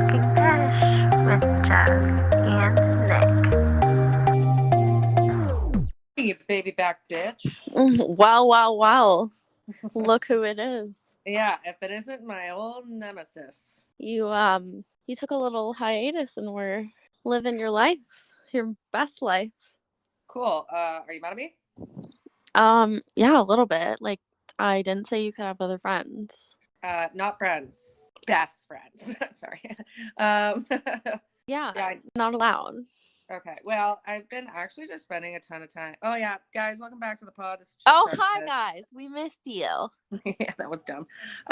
Talking Dish with Jas and Nick. You baby back bitch. Wow. Look who it is. Yeah, if it isn't my old nemesis. You took a little hiatus and were living your life, your best life. Cool. Are you mad at me? Yeah, a little bit. Like, I didn't say you could have other friends. Not friends. Best friends. Sorry. Yeah, not allowed. Okay. Well, I've been actually just spending a ton of time. Oh yeah, guys, welcome back to the pod. This is hi guys, we missed you. Yeah, that was dumb.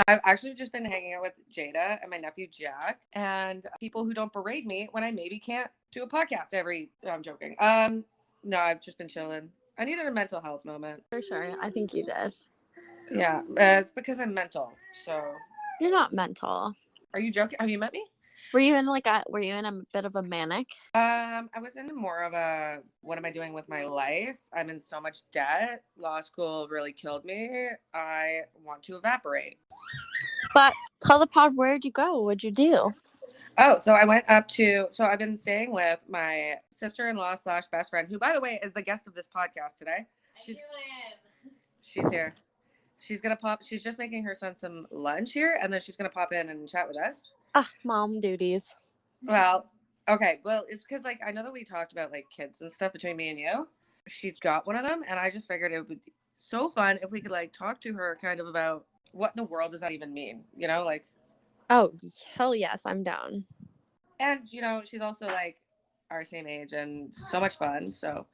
I've actually just been hanging out with Jada and my nephew Jack and people who don't berate me when I maybe can't do a podcast I'm joking. No, I've just been chilling. I needed a mental health moment. For sure. I think you did. Yeah, it's because I'm mental. So you're not mental. Are you joking? Have you met me? Were you in a bit of a manic? I was in more of a, what am I doing with my life? I'm in so much debt. Law school really killed me. I want to evaporate. But tell the pod, where'd you go? What'd you do? Oh, so I went so I've been staying with my sister-in-law / best friend, who, by the way, is the guest of this podcast today. She's here. She's just making her son some lunch here, and then she's gonna pop in and chat with us. Mom duties. Well, okay. Well, it's because, like, I know that we talked about, like, kids and stuff between me and you. She's got one of them, and I just figured it would be so fun if we could, like, talk to her kind of about what in the world does that even mean, you know, like. Oh, hell yes, I'm down. And, you know, she's also, like, our same age and so much fun. So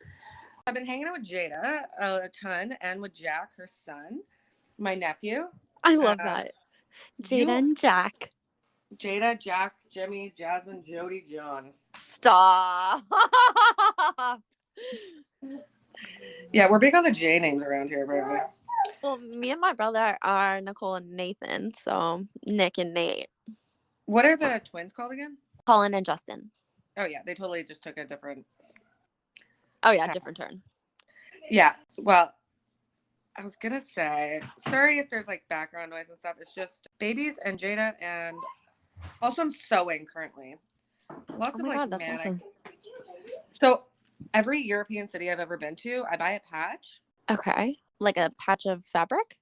I've been hanging out with Jada a ton, and with Jack, her son, my nephew. I love that. Jada and Jack. Jada, Jack, Jimmy, Jasmine, Jody, John. Stop. Yeah, we're big on the J names around here, apparently. Well, me and my brother are Nicole and Nathan, so Nick and Nate. What are the twins called again? Colin and Justin. Oh, yeah, they totally just took a different... Oh, yeah, different turn. Yeah, well, I was going to say, sorry if there's, like, background noise and stuff. It's just babies and Jada, and also I'm sewing currently. Lots of, like, God, that's manic. awesome. So every European city I've ever been to, I buy a patch. Okay. Like a patch of fabric?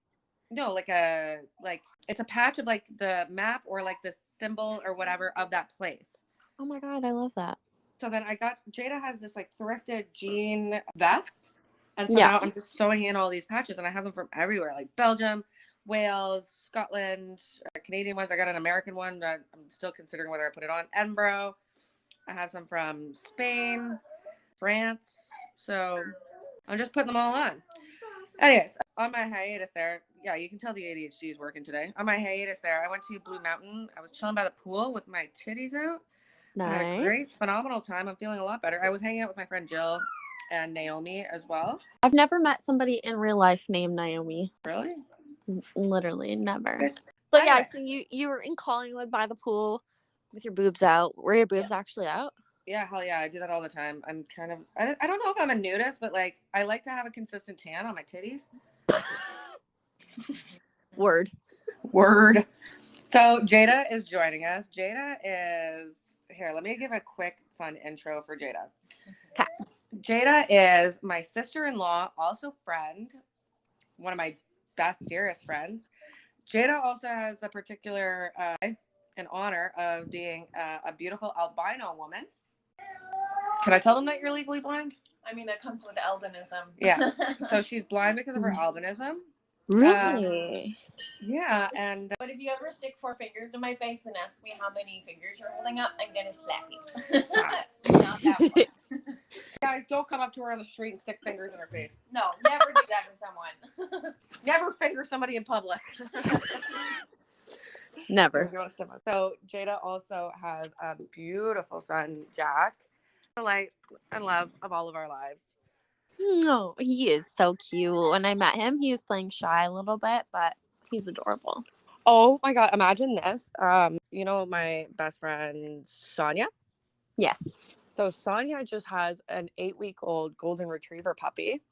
No, it's a patch of, like, the map or, like, the symbol or whatever of that place. Oh my God, I love that. So then Jada has this, like, thrifted jean vest. And so now I'm just sewing in all these patches, and I have them from everywhere, like Belgium, Wales, Scotland, Canadian ones. I got an American one that I'm still considering whether I put it on. Edinburgh. I have some from Spain, France. So I'm just putting them all on. Anyways, on my hiatus there, yeah, you can tell the ADHD is working today. On my hiatus there, I went to Blue Mountain. I was chilling by the pool with my titties out. Nice. I had a great, phenomenal time. I'm feeling a lot better. I was hanging out with my friend Jill and Naomi as well. I've never met somebody in real life named Naomi. Really? Literally never. So yeah, so you were in Collingwood by the pool with your boobs out. Were your boobs actually out? Yeah, hell yeah, I do that all the time. I'm kind of, I don't know if I'm a nudist, but, like, I like to have a consistent tan on my titties. Word. So Jada is joining us. Jada is here. Let me give a quick fun intro for Jada. Okay. Jada is my sister-in-law, also friend, one of my best, dearest friends. Jada also has the particular and honor of being a beautiful albino woman. Can I tell them that you're legally blind? I mean, that comes with albinism. Yeah. So she's blind because of her albinism. Really? Yeah, and but if you ever stick 4 fingers in my face and ask me how many fingers you're holding up, I'm gonna slap you. Not that one. Guys, don't come up to her on the street and stick fingers in her face. No, never do that to someone. Never finger somebody in public. Never. So Jada also has a beautiful son, Jack. The light and love of all of our lives. No, he is so cute. When I met him, he was playing shy a little bit, but he's adorable. Oh my God, imagine this. You know my best friend, Sonia? Yes. So Sonia just has an 8-week-old golden retriever puppy.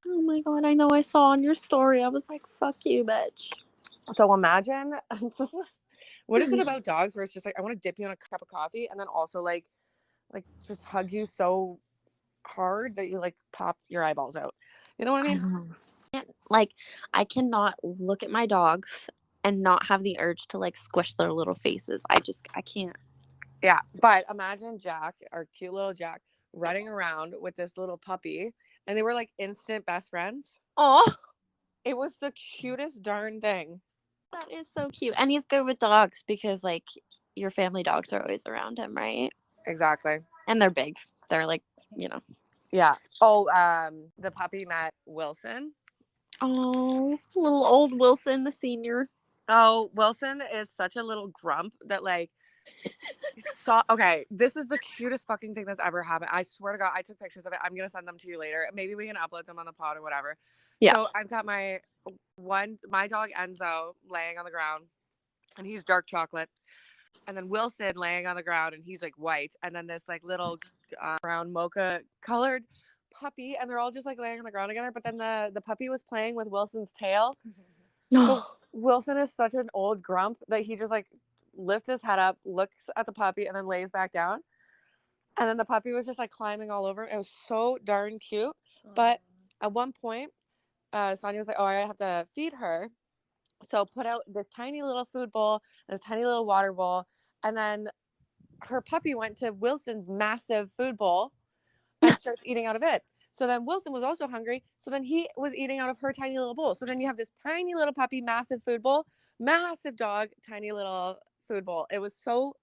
Oh my God, I know, I saw on your story. I was like, fuck you, bitch. So imagine What is it about dogs where it's just like, I want to dip you in a cup of coffee and then also like just hug you so hard that you like pop your eyeballs out. You know what I mean? Like, I cannot look at my dogs and not have the urge to like squish their little faces. I can't. Yeah. But imagine Jack, our cute little Jack, running around with this little puppy, and they were like instant best friends. Oh, It was the cutest darn thing. that is so cute. And he's good with dogs because like your family dogs are always around him, right? Exactly. And they're big. They're like, Yeah. Oh, the puppy met Wilson. oh, little old Wilson, the senior. Oh, Wilson is such a little grump that like okay, this is the cutest fucking thing that's ever happened. I swear to God, I took pictures of it. I'm gonna send them to you later. Maybe we can upload them on the pod or whatever. Yeah. So I've got my dog Enzo laying on the ground, and he's dark chocolate, and then Wilson laying on the ground, and he's like white, and then this like little brown mocha colored puppy, and they're all just like laying on the ground together. But then the puppy was playing with Wilson's tail. So Wilson is such an old grump that he just like lifts his head up, looks at the puppy, and then lays back down. And then the puppy was just like climbing all over him. It was so darn cute. But at one point, Sonia was like, "Oh, I have to feed her." So put out this tiny little food bowl and this tiny little water bowl. And then her puppy went to Wilson's massive food bowl and starts eating out of it. So then Wilson was also hungry. So then he was eating out of her tiny little bowl. So then you have this tiny little puppy, massive food bowl, massive dog, tiny little food bowl. It was so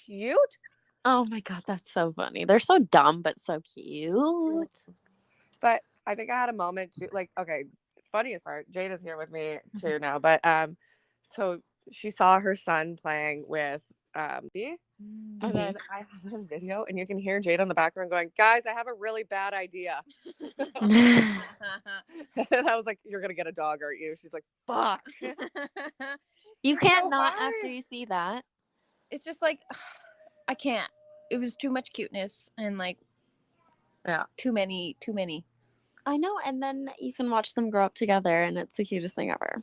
cute. Oh my God, that's so funny. They're so dumb, but so cute. But I think I had a moment to like, okay, funniest part, Jada's here with me too now. But so she saw her son playing with B. And then I have this video, and you can hear Jada in the background going, "Guys, I have a really bad idea." And I was like, "You're gonna get a dog, aren't you?" She's like, "Fuck." You can't so not hard. after you see that. It's just like I can't. It was too much cuteness and like too many. I know, and then you can watch them grow up together, and it's the cutest thing ever.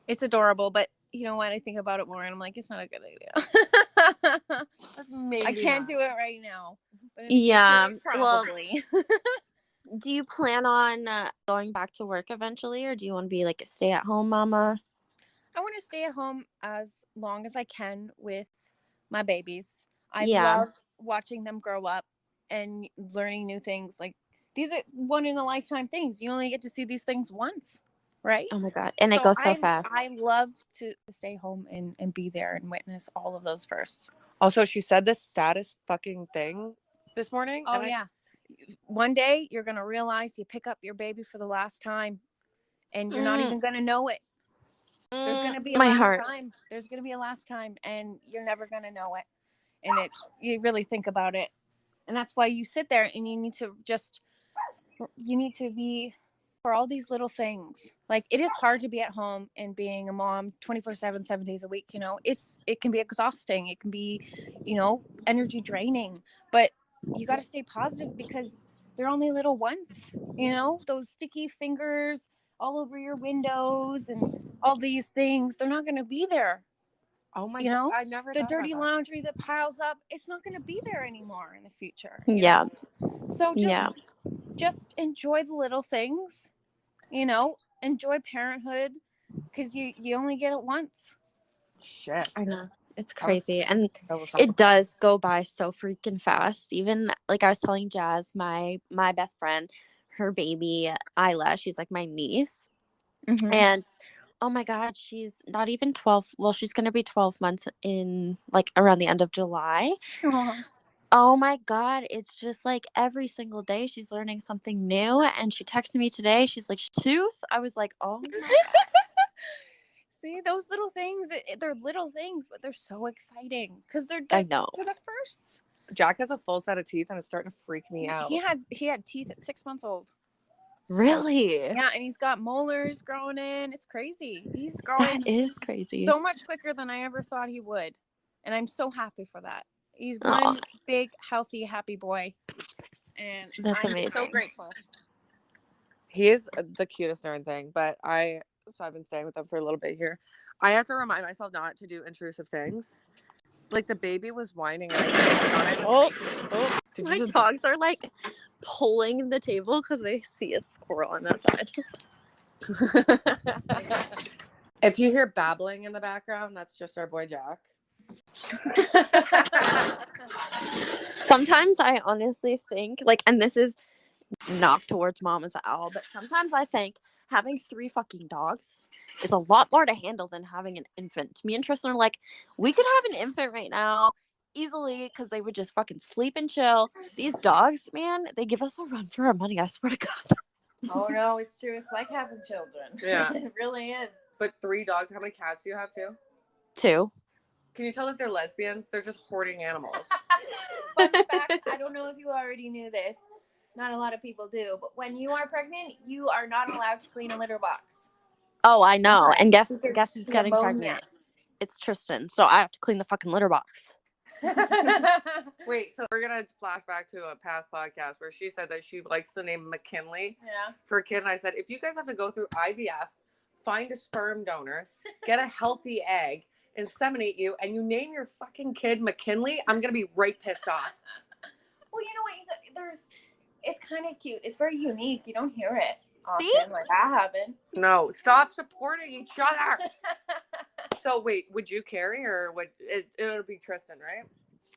It's adorable, but you know what? I think about it more, and I'm like, it's not a good idea. I can't do it right now. But in the future, probably. Do you plan on going back to work eventually, or do you want to be like a stay-at-home mama? I want to stay at home as long as I can with my babies. I Yeah. love watching them grow up and learning new things. Like these are one in a lifetime things. You only get to see these things once, right? Oh my God. And it goes so fast. I love to stay home and be there and witness all of those first. Also, she said the saddest fucking thing this morning. Oh, yeah. One day you're going to realize you pick up your baby for the last time and you're not even going to know it. There's going to be a last time. There's going to be a last time and you're never going to know it. And you really think about it. And that's why you sit there and you need to be for all these little things. Like it is hard to be at home and being a mom 24/7, 7 days a week, it can be exhausting. It can be, energy draining, but you got to stay positive because they're only little ones, those sticky fingers all over your windows and all these things, they're not going to be there. Oh my God, I never the thought dirty about that. laundry that piles up, it's not going to be there anymore in the future. Yeah. So just enjoy the little things, enjoy parenthood because you only get it once. Shit. I know. It's crazy. And it does go by so freaking fast. Even like I was telling Jas, my best friend, her baby, Isla, she's like my niece. Mm-hmm. And oh my God, she's not even 12. Well, she's going to be 12 months in like around the end of July. Aww. Oh my God. It's just like every single day she's learning something new. And she texted me today. She's like, tooth. I was like, oh my God. See, those little things, they're little things, but they're so exciting because they're I know. They're the firsts. Jack has a full set of teeth and it's starting to freak me out. He had teeth at 6 months old. Really? Yeah, and he's got molars growing in. It's crazy. He's growing. That is crazy. So much quicker than I ever thought he would. And I'm so happy for that. He's one big, healthy, happy boy. And that's amazing. I'm so grateful. He is the cutest darn thing, but I've been staying with him for a little bit here. I have to remind myself not to do intrusive things. Like the baby was whining and I Oh, Did my you just... dogs are like pulling the table because they see a squirrel on that side. If you hear babbling in the background, that's just our boy Jack. Sometimes I honestly think, like, and this is not towards mom as an owl, but sometimes I think having 3 fucking dogs is a lot more to handle than having an infant. Me and Tristan are like, we could have an infant right now easily because they would just fucking sleep and chill. These dogs, man, they give us a run for our money. I swear to God. Oh no, it's true. It's like having children. Yeah. It really is. But 3 dogs, how many cats do you have too? 2. Can you tell that they're lesbians? They're just hoarding animals. Fun fact, I don't know if you already knew this. Not a lot of people do, but when you are pregnant, you are not allowed to clean a litter box. Oh, I know. And guess who's You're getting pregnant? It's Tristan. So I have to clean the fucking litter box. Wait, so we're gonna flash back to a past podcast where she said that she likes the name McKinley for a kid, and I said, if you guys have to go through IVF, find a sperm donor, get a healthy egg, inseminate you, and you name your fucking kid McKinley, I'm gonna be right pissed off. Well, you know what? It's kind of cute. It's very unique. You don't hear it often. See? Like I haven't. No, stop supporting each other. So wait, would you carry or would it'll be Tristan, right?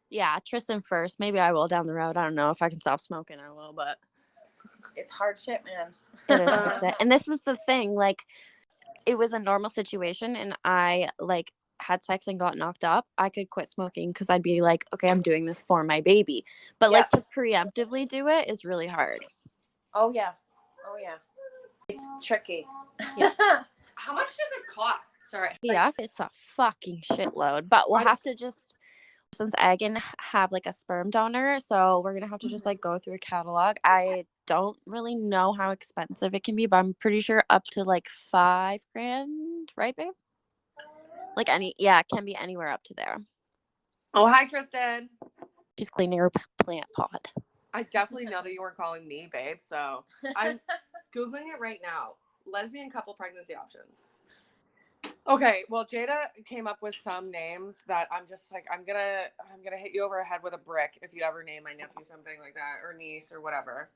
Yeah, Tristan first. Maybe I will down the road. I don't know if I can stop smoking. I will, but It's hard shit, man. it is hard shit. And this is the thing. Like, it was a normal situation, and I like had sex and got knocked up. I could quit smoking because I'd be like, okay, I'm doing this for my baby. But like to preemptively do it is really hard. Oh yeah. It's tricky. Yeah. How much does it cost? Sorry. Yeah, it's a fucking shitload. But we'll have to just, since I can have like a sperm donor, so we're gonna have to just like go through a catalog. I don't really know how expensive it can be, but I'm pretty sure up to like $5,000, right, babe? Like it can be anywhere up to there. Oh, hi, Tristan. She's cleaning her plant pot. I definitely know that you weren't calling me, babe. So I'm Googling it right now. Lesbian couple pregnancy options. Okay, well, Jada came up with some names that I'm just like, I'm gonna hit you over the head with a brick if you ever name my nephew something like that, or niece or whatever.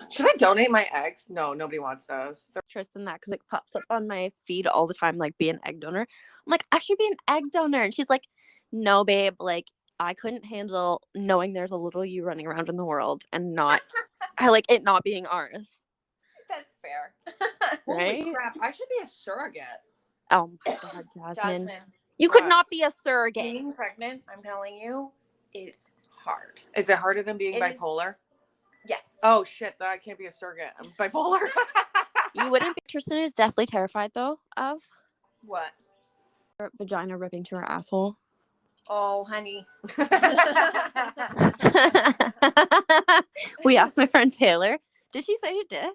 Should I donate my eggs? No, nobody wants those. Tristan that because it pops up on my feed all the time, like be an egg donor. I'm like, I should be an egg donor, and she's like, no, babe, like I couldn't handle knowing there's a little you running around in the world and not, I like it not being ours. That's fair. Right? Holy crap! I should be a surrogate. Oh my God, Jasmine. You could not be a surrogate. Being pregnant, I'm telling you, it's hard. Is it harder than being bipolar? Yes. Oh shit! I can't be a surrogate. I'm bipolar. You wouldn't be. Tristan is deathly terrified though of What? her vagina ripping to her asshole. Oh, honey. We asked my friend Taylor. Did she say it did?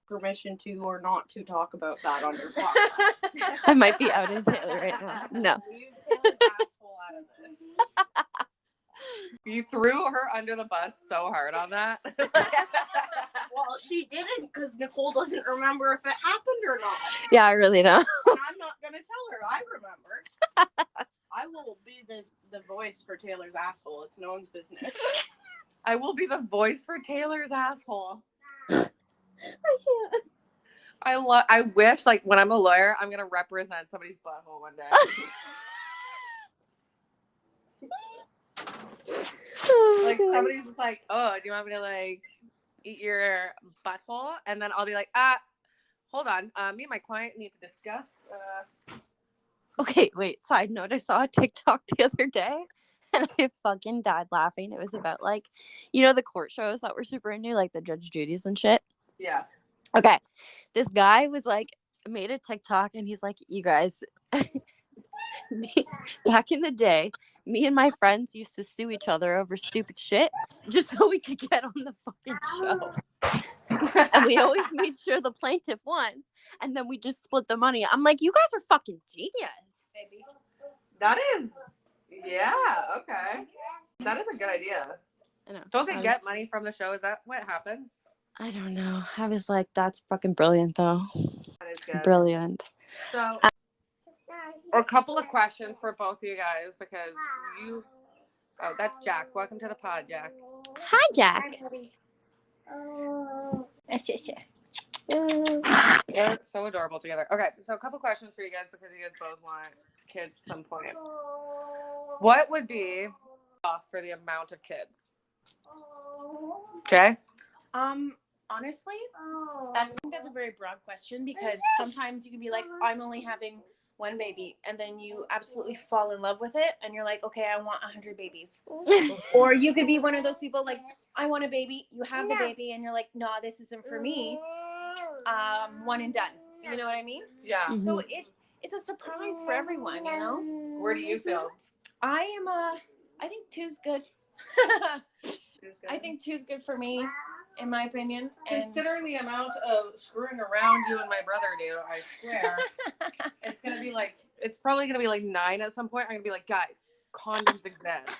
Permission to or not to talk about that on your podcast. I might be outing Taylor right now. No. Leave Taylor's asshole out of this. You threw her under the bus so hard on that. Well, she didn't because Nicole doesn't remember if it happened or not. Yeah, I really don't. And I'm not going to tell her. I remember. I will be the voice for Taylor's asshole. It's no one's business. I will be the voice for Taylor's asshole. I can't. I wish, like, when I'm a lawyer, I'm gonna represent somebody's butthole one day. Like, somebody's just like, oh, do you want me to, like, eat your butthole? And then I'll be like, hold on. Me and my client need to discuss. Okay, wait. Side note, I saw a TikTok the other day and I fucking died laughing. It was about, like, the court shows that were super new, like the Judge Judy's and shit. Yes. Okay. This guy was like, made a TikTok and he's like, you guys, back in the day, me and my friends used to sue each other over stupid shit just so we could get on the fucking show. And we always made sure the plaintiff won. And then we just split the money. I'm like, you guys are fucking genius. Baby. That is, yeah, okay. That is a good idea. I know. Don't they get money from the show? Is that what happens? I don't know. I was like, that's fucking brilliant, though. That is good. Brilliant. So, a couple of questions for both of you guys because you. Oh, that's Jack. Welcome to the pod, Jack. Hi, Jack. They're so adorable together. Okay, so a couple questions for you guys because you guys both want kids at some point. What would be off for the amount of kids? Jay? Honestly, I think that's a very broad question because sometimes you can be like, I'm only having one baby, and then you absolutely fall in love with it, and you're like, okay, I want 100 babies. Or you could be one of those people like, I want a baby, you have the baby, and you're like, nah, this isn't for me. One and done. You know what I mean? Yeah. Mhm. So it's a surprise for everyone, you know? Where do you feel? I think two's good. I think two's good for me, in my opinion. And Considering the amount of screwing around you and my brother do, I swear, it's probably gonna be like 9 at some point. I'm gonna be like, guys, condoms exist.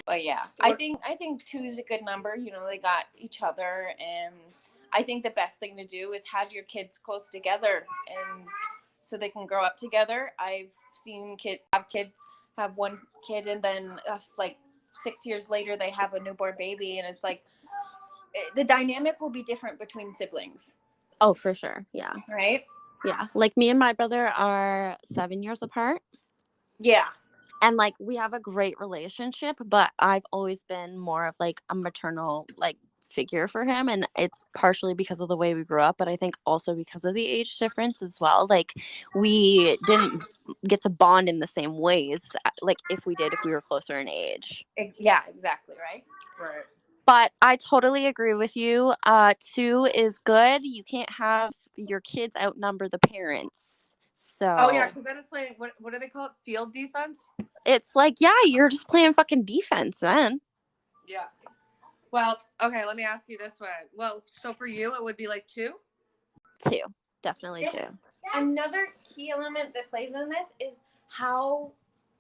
But yeah, I think two is a good number. You know, they got each other, and I think the best thing to do is have your kids close together, and so they can grow up together. I've seen kids have one kid, and then like 6 years later they have a newborn baby, and it's like the dynamic will be different between siblings. Oh, for sure. Yeah. Right? Yeah. Like me and my brother are 7 years apart. Yeah. And like we have a great relationship, but I've always been more of like a maternal like figure for him, and it's partially because of the way we grew up, but I think also because of the age difference as well. Like we didn't get to bond in the same ways like if we were closer in age. Yeah, exactly, right? Right. But I totally agree with you. 2 is good. You can't have your kids outnumber the parents. So Oh yeah, because then it's like what do they call it? Field defense? it's like, yeah, you're just playing fucking defense then. Yeah. Well, okay, let me ask you this one. Well, so for you, it would be like 2? 2. Definitely 2. Another key element that plays in this is how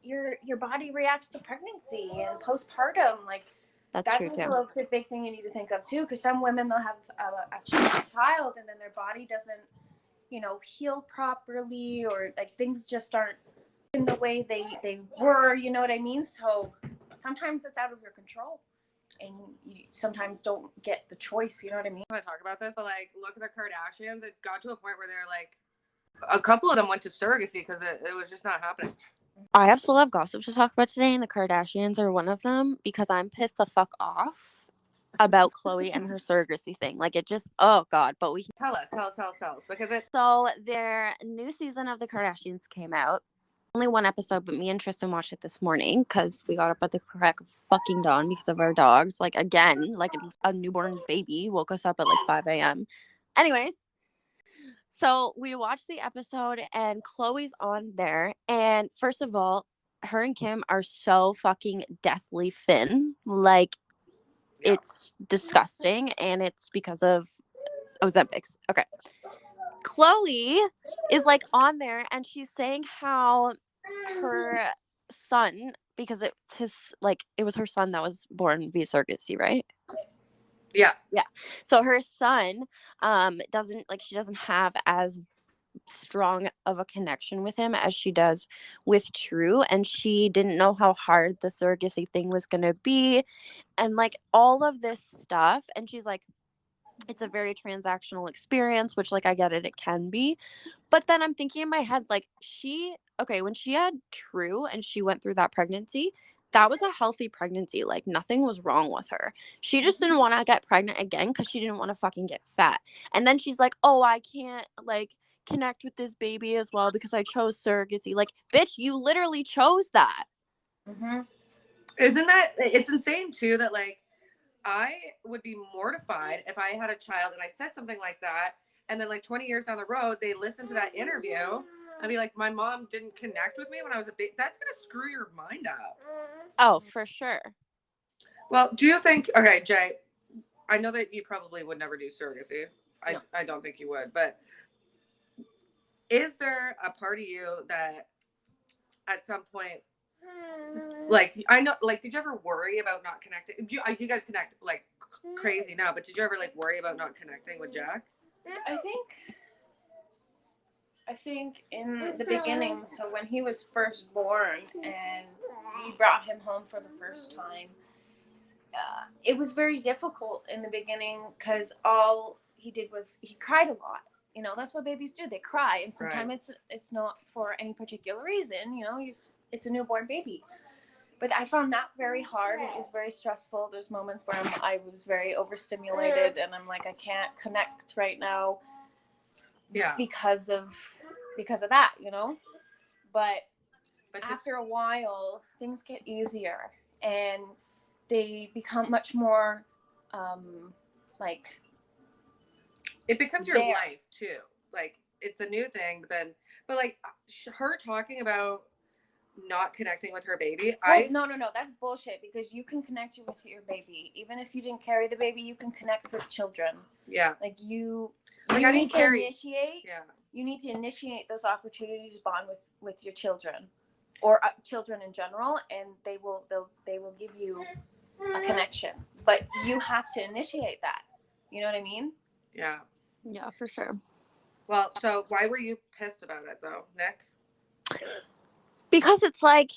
your body reacts to pregnancy and postpartum. Like That's true too. also a big thing you need to think of too, because some women they'll have a child and then their body doesn't, heal properly, or like things just aren't in the way they were. You know what I mean? So sometimes it's out of your control. And you sometimes don't get the choice, you know what I mean? I want to talk about this, but like, look at the Kardashians. It got to a point where they're like, a couple of them went to surrogacy because it was just not happening. I have celeb gossip to talk about today, and the Kardashians are one of them because I'm pissed the fuck off about Khloe and her surrogacy thing. Like it just, oh God, but we Tell us, because it. So their new season of the Kardashians came out. Only one episode, but me and Tristan watched it this morning because we got up at the crack of fucking dawn because of our dogs. Like, again, like a newborn baby woke us up at like 5 a.m. Anyways, so we watched the episode and Khloe's on there. And first of all, her and Kim are so fucking deathly thin. Like, it's disgusting. And it's because of Ozempics. Okay. Khloe is like on there and she's saying how her son, because it was her son that was born via surrogacy, right? Yeah. So her son she doesn't have as strong of a connection with him as she does with True, and she didn't know how hard the surrogacy thing was going to be and like all of this stuff. And she's like, it's a very transactional experience, which like I get it can be. But then I'm thinking in my head, like when she had True and she went through that pregnancy, that was a healthy pregnancy. Like nothing was wrong with her. She just didn't want to get pregnant again because she didn't want to fucking get fat. And then she's like, oh, I can't like connect with this baby as well because I chose surrogacy. Like, bitch, you literally chose that. Mm-hmm. Isn't that, it's insane too that like, I would be mortified if I had a child and I said something like that, and then like 20 years down the road, they listen to that interview and be like, my mom didn't connect with me when I was a baby. That's going to screw your mind up. Oh, for sure. Well, do you think, okay, Jay, I know that you probably would never do surrogacy. No. I don't think you would, but is there a part of you that at some point, like, I know, like, did you ever worry about not connecting? You guys connect like crazy now, but did you ever like worry about not connecting with Jack? I think I think in the beginning, so when he was first born and we brought him home for the first time, it was very difficult in the beginning because all he did was he cried a lot. You know, that's what babies do. They cry, and sometimes it's not for any particular reason. You know, it's a newborn baby. But I found that very hard. It was very stressful. There's moments where I was very overstimulated, and I'm like, I can't connect right now. Yeah. Because of that, you know. But after a while, things get easier, and they become much more like it becomes your there. life too. Like it's a new thing, but like her talking about not connecting with her baby. No, that's bullshit, because you can connect with your baby even if you didn't carry the baby. You can connect with children. Yeah. Like you I need to initiate. Yeah. You need to initiate those opportunities to bond with your children, or children in general, and they will give you a connection. But you have to initiate that. You know what I mean? Yeah. Yeah, for sure. Well, so why were you pissed about it though, Nick? Because it's like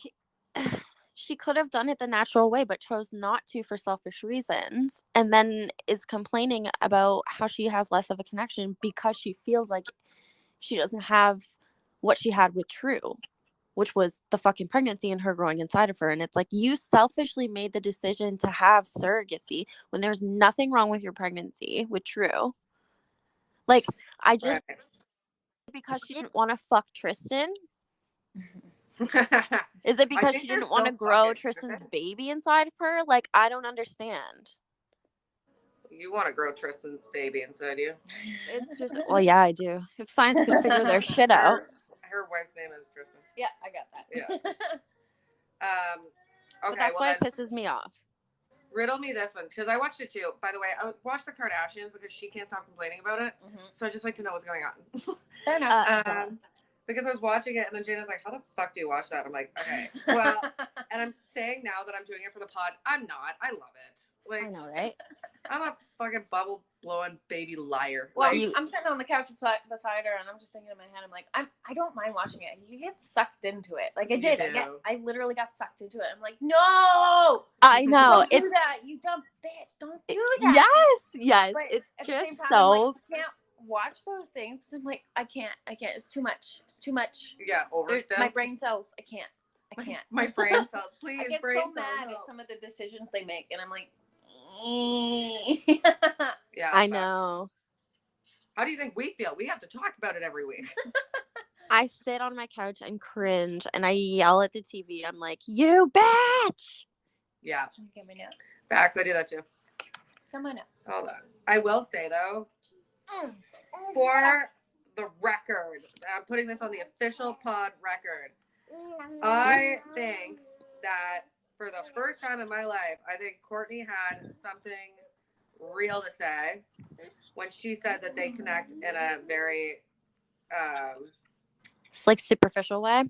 she could have done it the natural way, but chose not to for selfish reasons, and then is complaining about how she has less of a connection because she feels like she doesn't have what she had with True, which was the fucking pregnancy and her growing inside of her. And it's like, you selfishly made the decision to have surrogacy when there's nothing wrong with your pregnancy with True. Like, I just, because she didn't want to fuck Tristan. Is it because she didn't want to grow Tristan's baby inside of her? Like, I don't understand. You want to grow Tristan's baby inside you? It's just, well, yeah, I do. If science could figure their shit out. Her wife's name is Tristan. Yeah, I got that. Yeah. Okay. But that's why it pisses me off. Riddle me this one, because I watched it too. By the way, I watched the Kardashians because she can't stop complaining about it. Mm-hmm. So I just like to know what's going on. Fair enough. Because I was watching it, and then Jana's like, how the fuck do you watch that? I'm like, okay. Well, and I'm saying now that I'm doing it for the pod, I'm not. I love it. Like, I know, right? I'm a fucking bubble blowing baby liar. Well, like, I'm sitting on the couch beside her, and I'm just thinking in my head, I'm like, I don't mind watching it. You get sucked into it. Like I did. I literally got sucked into it. I'm like, no. I know. Don't do that, you dumb bitch. Don't do that. Yes. But it's at just the same time, so. I'm like, I can't watch those things because I'm like, I can't. It's too much. Yeah, overstep. My brain cells. I can't. My brain cells. Please. I get brain so mad cells. at some of the decisions they make, and I'm like. Yeah, I know. How do you think we feel? We have to talk about it every week. I sit on my couch and cringe, and I yell at the TV. I'm like, you bitch! Yeah. Get my note. Facts, I do that too. Come on up. Hold on. I will say though, for the record, I'm putting this on the official pod record. I think that for the first time in my life, I think Courtney had something real to say when she said that they connect in a very it's like superficial way.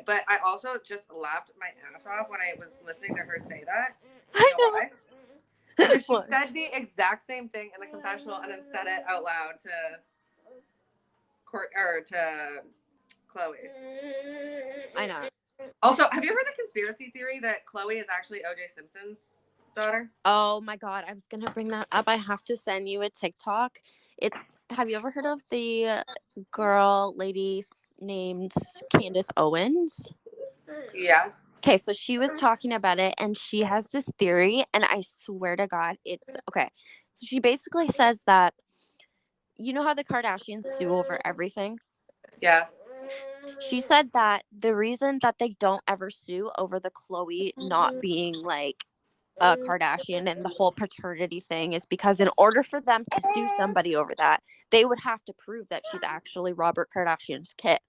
But I also just laughed my ass off when I was listening to her say that. I know. Why? Because she said the exact same thing in the confessional and then said it out loud to Chloe. I know. Also, have you heard the conspiracy theory that Chloe is actually O.J. Simpson's daughter? Oh my god, I was gonna bring that up. I have to send you a TikTok. Have you ever heard of the lady named Candace Owens? Yes. Okay, so she was talking about it, and she has this theory, and I swear to God, it's okay. So she basically says that, you know how the Kardashians sue over everything? Yes. She said that the reason that they don't ever sue over the Chloe not being like a Kardashian and the whole paternity thing is because in order for them to sue somebody over that, they would have to prove that she's actually Robert Kardashian's kid.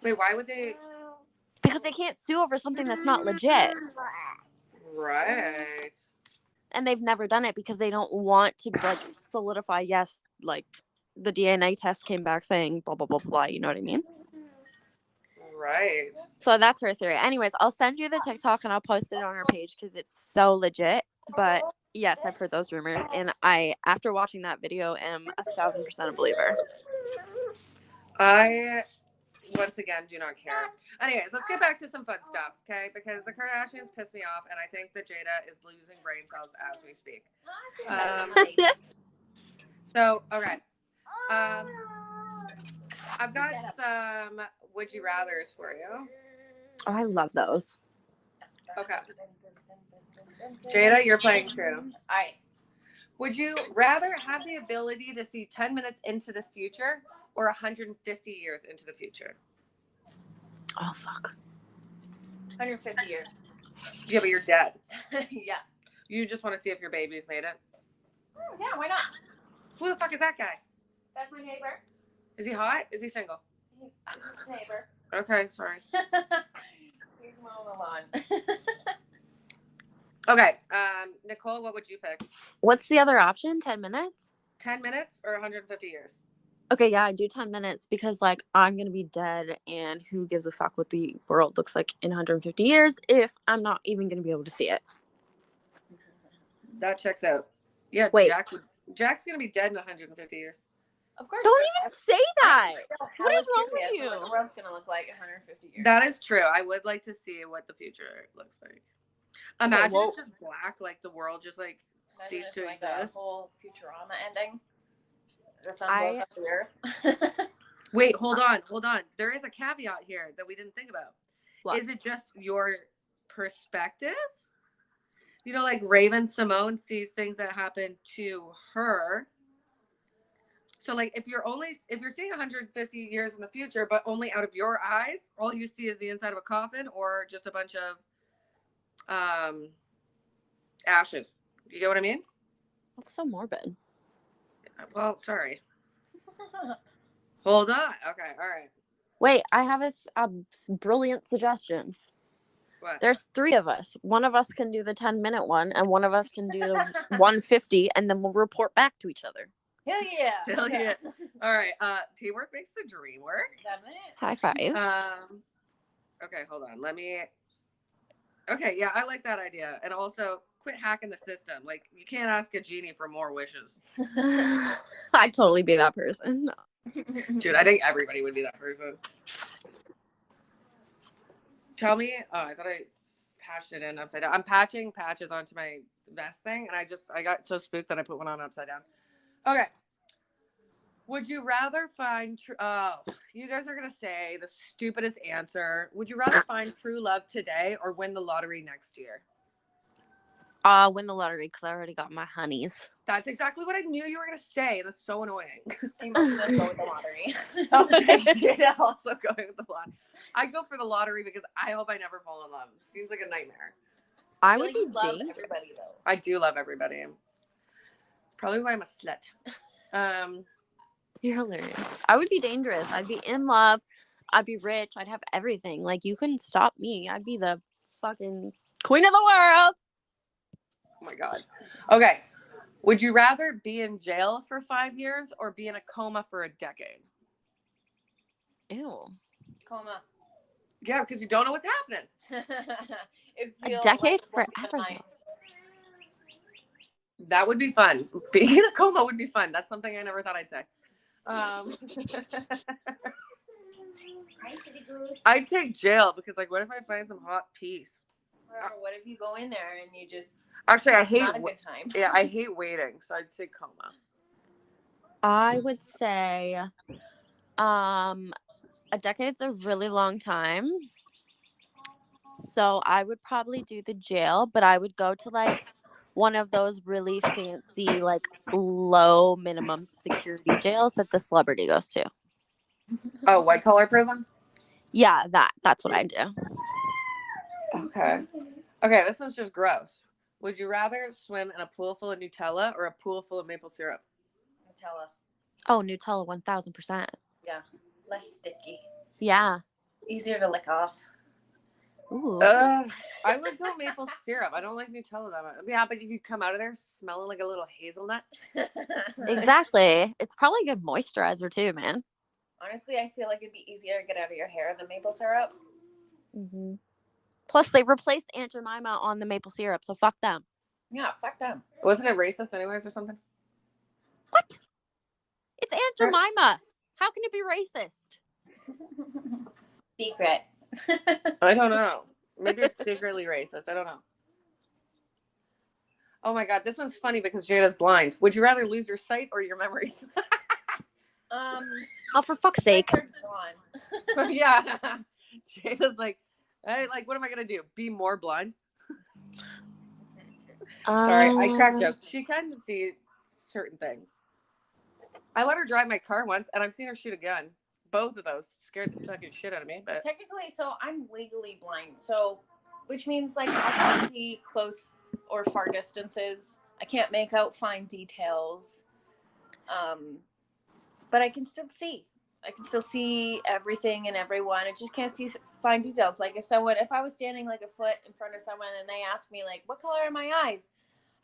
Wait, why would they? Because they can't sue over something that's not legit. Right. And they've never done it because they don't want to like solidify, yes, like the DNA test came back saying blah, blah, blah, blah, you know what I mean? Right. So that's her theory. Anyways, I'll send you the TikTok and I'll post it on our page because it's so legit. But yes, I've heard those rumors. And I, after watching that video, am 1,000% a believer. I, once again, do not care. Anyways, let's get back to some fun stuff, okay? Because the Kardashians piss me off, and I think that Jada is losing brain cells as we speak. So, okay. I've got some would you rathers for you. Oh, I love those. Okay. Jada, you're playing too. All right. Would you rather have the ability to see 10 minutes into the future or 150 years into the future? Oh, fuck. 150 years. Yeah, but you're dead. Yeah. You just want to see if your baby's made it. Yeah, why not? Who the fuck is that guy? That's my neighbor. Is he hot? Is he single? He's my neighbor. Okay, sorry. He's mowing the lawn. Okay, Nicole, what would you pick? What's the other option? 10 minutes? 10 minutes or 150 years? Okay, yeah, I do 10 minutes because, like, I'm going to be dead, and who gives a fuck what the world looks like in 150 years if I'm not even going to be able to see it? That checks out. Yeah, Wait. Jack's going to be dead in 150 years. Of course. Don't even say that! What is wrong with What the you? world's gonna look like in 150 years? That is true. I would like to see what the future looks like. Imagine well- it's just black, like the world just like Imagine ceased it's to like exist. a whole Futurama ending. The sun I- blows up the earth. Wait, hold on. There is a caveat here that we didn't think about. What? Is it just your perspective? You know, like Raven Simone sees things that happen to her. So, like, if you're seeing 150 years in the future, but only out of your eyes, all you see is the inside of a coffin or just a bunch of ashes. You get what I mean? That's so morbid. Well, sorry. Hold on. Okay, all right. Wait, I have a brilliant suggestion. What? There's 3 of us. One of us can do the 10-minute one, and one of us can do the 150, and then we'll report back to each other. Hell yeah. Hell yeah. All right. Teamwork makes the dream work. Done it. High five. Okay, hold on. Okay, yeah, I like that idea. And also, quit hacking the system. Like, you can't ask a genie for more wishes. I'd totally be that person. Dude, I think everybody would be that person. Tell me. Oh, I thought I patched it in upside down. I'm patching patches onto my vest thing, and I got so spooked that I put one on upside down. Okay. Would you rather find you guys are gonna say the stupidest answer. Would you rather find true love today or win the lottery next year? Win the lottery because I already got my honeys. That's exactly what I knew you were gonna say. That's so annoying. I must go with the lottery. Jada also going with the lottery. I go for the lottery because I hope I never fall in love. Seems like a nightmare. I feel would like be you love dangerous. everybody though. I do love everybody. It's probably why I'm a slut. You're hilarious. I would be dangerous. I'd be in love. I'd be rich. I'd have everything. Like, you couldn't stop me. I'd be the fucking queen of the world. Oh my God. Okay. Would you rather be in jail for 5 years or be in a coma for a decade? Ew. Coma. Yeah, because you don't know what's happening. It A feels decade's like forever. life. That would be fun. Being in a coma would be fun. That's something I never thought I'd say. I'd take jail because, like, what if I find some hot peace? What if you go in there and you just Actually, I hate. not a good time? Yeah, I hate waiting, so I'd say coma. I would say a decade's a really long time. So I would probably do the jail, but I would go to like one of those really fancy, like low minimum security jails that the celebrity goes to. Oh, white collar prison? Yeah, that's what I do. Okay. Okay, this one's just gross. Would you rather swim in a pool full of Nutella or a pool full of maple syrup? Nutella. Oh, Nutella 1000%. Yeah. Less sticky. Yeah. Easier to lick off. Ooh. I would go maple syrup. I don't like Nutella that much. Yeah, but you come out of there smelling like a little hazelnut. Exactly. It's probably a good moisturizer too, man. Honestly, I feel like it'd be easier to get out of your hair than maple syrup. Mm-hmm. Plus, they replaced Aunt Jemima on the maple syrup, so fuck them. Yeah, fuck them. Wasn't it racist anyways or something? What? It's Aunt Jemima. How can it be racist? Secrets. I don't know. Maybe it's secretly racist. I don't know. Oh my god, this one's funny because Jada's blind. Would you rather lose your sight or your memories? Oh, for fuck's sake. Yeah. Jada's like, hey, like, what am I gonna do? Be more blind? Sorry, I crack jokes. She can see certain things. I let her drive my car once, and I've seen her shoot a gun. Both of those scared the fucking shit out of me. But Technically, so I'm legally blind, so which means like I can't see close or far distances. I can't make out fine details. But I can still see. I can still see everything and everyone. I just can't see fine details. Like if I was standing like a foot in front of someone and they asked me like, "What color are my eyes?"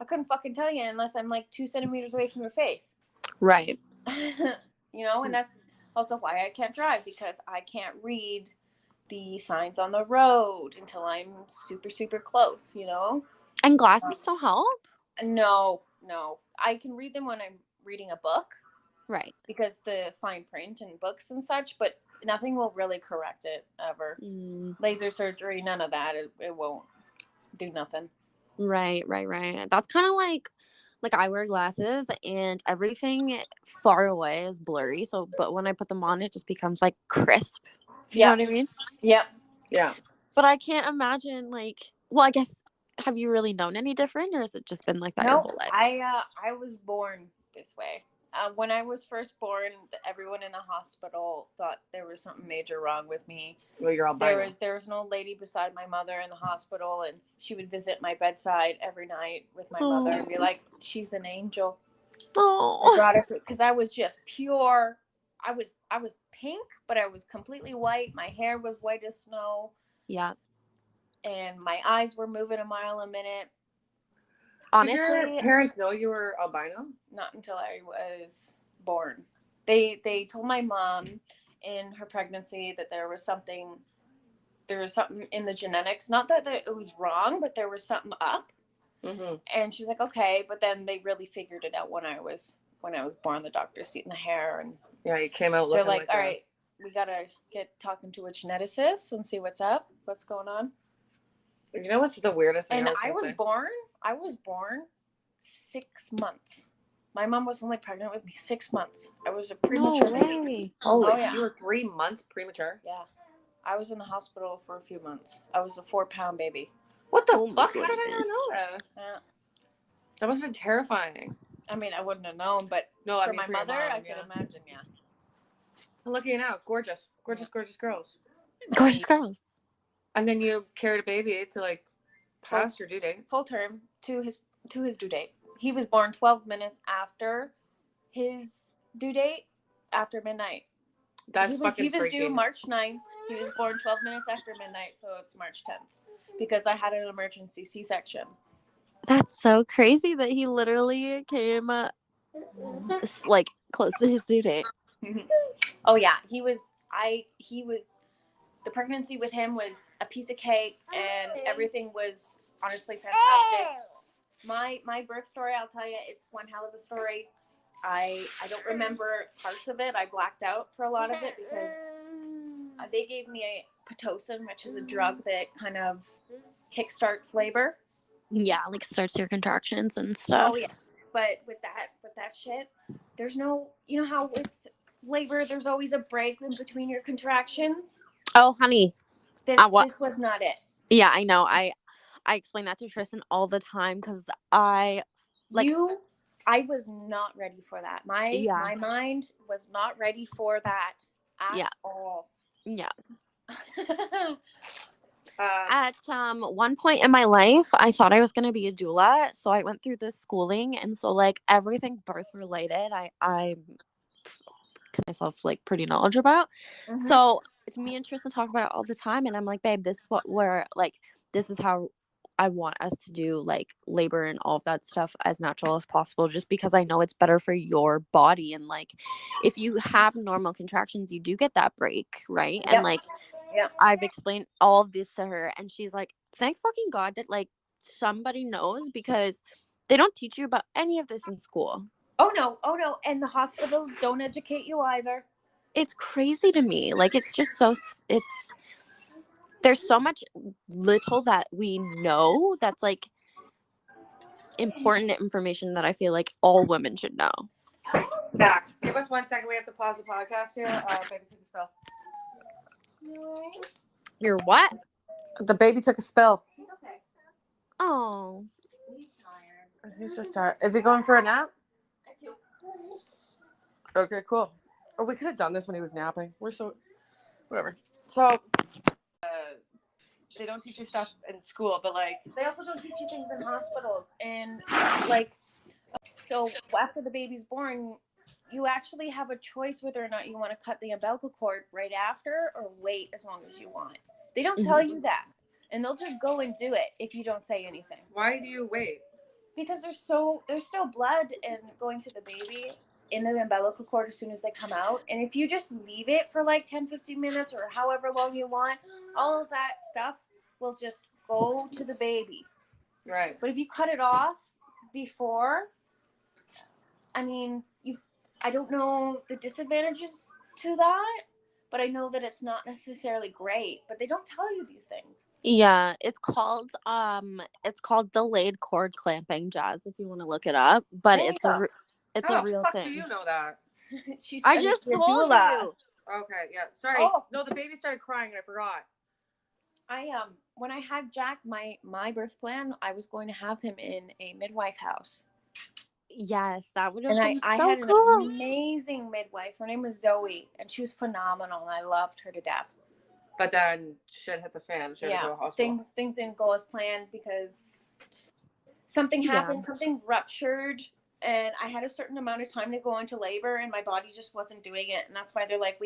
I couldn't fucking tell you unless I'm like 2 centimeters away from your face. Right. You know, and that's also why I can't drive, because I can't read the signs on the road until I'm super, super close, you know? And glasses don't help? No. I can read them when I'm reading a book. Right. Because the fine print and books and such, but nothing will really correct it ever. Laser surgery, none of that. It won't do nothing. Right. That's kind of like I wear glasses and everything far away is blurry. So, but when I put them on, it just becomes like crisp. If you know what I mean? Yep. yeah. But I can't imagine well, I guess, have you really known any different, or has it just been like that your whole life? I was born this way. When I was first born, everyone in the hospital thought there was something major wrong with me. Well, you're all there was an old lady beside my mother in the hospital, and she would visit my bedside every night with my mother and be like, "She's an angel." I brought her because I was just pure. I was pink, but I was completely white. My hair was white as snow. Yeah. And my eyes were moving a mile a minute. Honestly, did your parents know you were albino? Not until I was born. They told my mom in her pregnancy that there was something in the genetics. Not that it was wrong, but there was something up. Mm-hmm. And she's like, okay, but then they really figured it out when I was born. The doctors seen the hair, and yeah, you came out. They're like, all right, we gotta get talking to a geneticist and see what's going on. You know what's the weirdest thing? And I was born 6 months. My mom was only pregnant with me 6 months. I was a premature baby. Oh yeah. You were 3 months premature? Yeah. I was in the hospital for a few months. I was a 4-pound baby. What the fuck? How did I not know that? Yeah. That must have been terrifying. I mean, I wouldn't have known, but for my mother, I could imagine, yeah. And look at you now. Gorgeous girls. Gorgeous girls. And then you carried a baby to past your due date. Full term to his due date. He was born 12 minutes after his due date, after midnight. He was due March 9th. He was born 12 minutes after midnight, so it's March 10th. Because I had an emergency C-section. That's so crazy that he literally came close to his due date. Oh yeah, the pregnancy with him was a piece of cake, and everything was honestly fantastic. My birth story, I'll tell you, it's one hell of a story. I don't remember parts of it. I blacked out for a lot of it because they gave me a Pitocin, which is a drug that kind of kickstarts labor. Yeah, starts your contractions and stuff. Oh yeah, but with that shit, there's no, you know how with labor there's always a break in between your contractions. Oh, honey, this was not it. Yeah, I know. I explain that to Tristan all the time because I was not ready for that. My mind was not ready for that at all. Yeah. At one point in my life, I thought I was going to be a doula, so I went through this schooling, and so everything birth related, I myself pretty knowledgeable about. Mm-hmm. So me and Tristan talk about it all the time, and I'm like, babe, this is what this is how I want us to do labor and all of that stuff as natural as possible, just because I know it's better for your body. And if you have normal contractions, you do get that break, right? Yep. And I've explained all of this to her, and she's like, thank fucking God that somebody knows, because they don't teach you about any of this in school. Oh no. And the hospitals don't educate you either. it's crazy to me. Like, it's just it's there's so much little that we know that's like important information that I feel like all women should know. Facts. Give us 1 second. We have to pause the podcast here. Baby took a spill. You're what? The baby took a spill. Oh. He's just tired. Is he going for a nap? Okay, cool. Oh, we could have done this when he was napping. We're so whatever. So they don't teach you stuff in school, but like They also don't teach you things in hospitals. And like, so after the baby's born, you actually have a choice whether or not you want to cut the umbilical cord right after or wait as long as you want. They don't tell you that. And they'll just go and do it if you don't say anything. why do you wait? Because there's still blood and going to the baby in the umbilical cord as soon as they come out. And if you just leave it for like 10-15 minutes or however long you want, all of that stuff will just go to the baby. Right. But if you cut it off before, I mean, I don't know the disadvantages to that, but I know that it's not necessarily great. But they don't tell you these things. Yeah, it's called delayed cord clamping, Jazz, if you want to look it up. But Oh, it's yeah. it's How a the real fuck thing. do you know that? She I studied just to be a told doula. you. Okay, yeah. Sorry. Oh. No, the baby started crying and I forgot. When I had Jack, my birth plan, I was going to have him in a midwife house. Yes, that would have And been I so had cool. an amazing midwife. Her name was Zoe, and she was phenomenal, and I loved her to death. But then shit hit the fan. She had to go to hospital. Things didn't go as planned because something happened, something ruptured, and I had a certain amount of time to go into labor, and my body just wasn't doing it, and that's why they're like,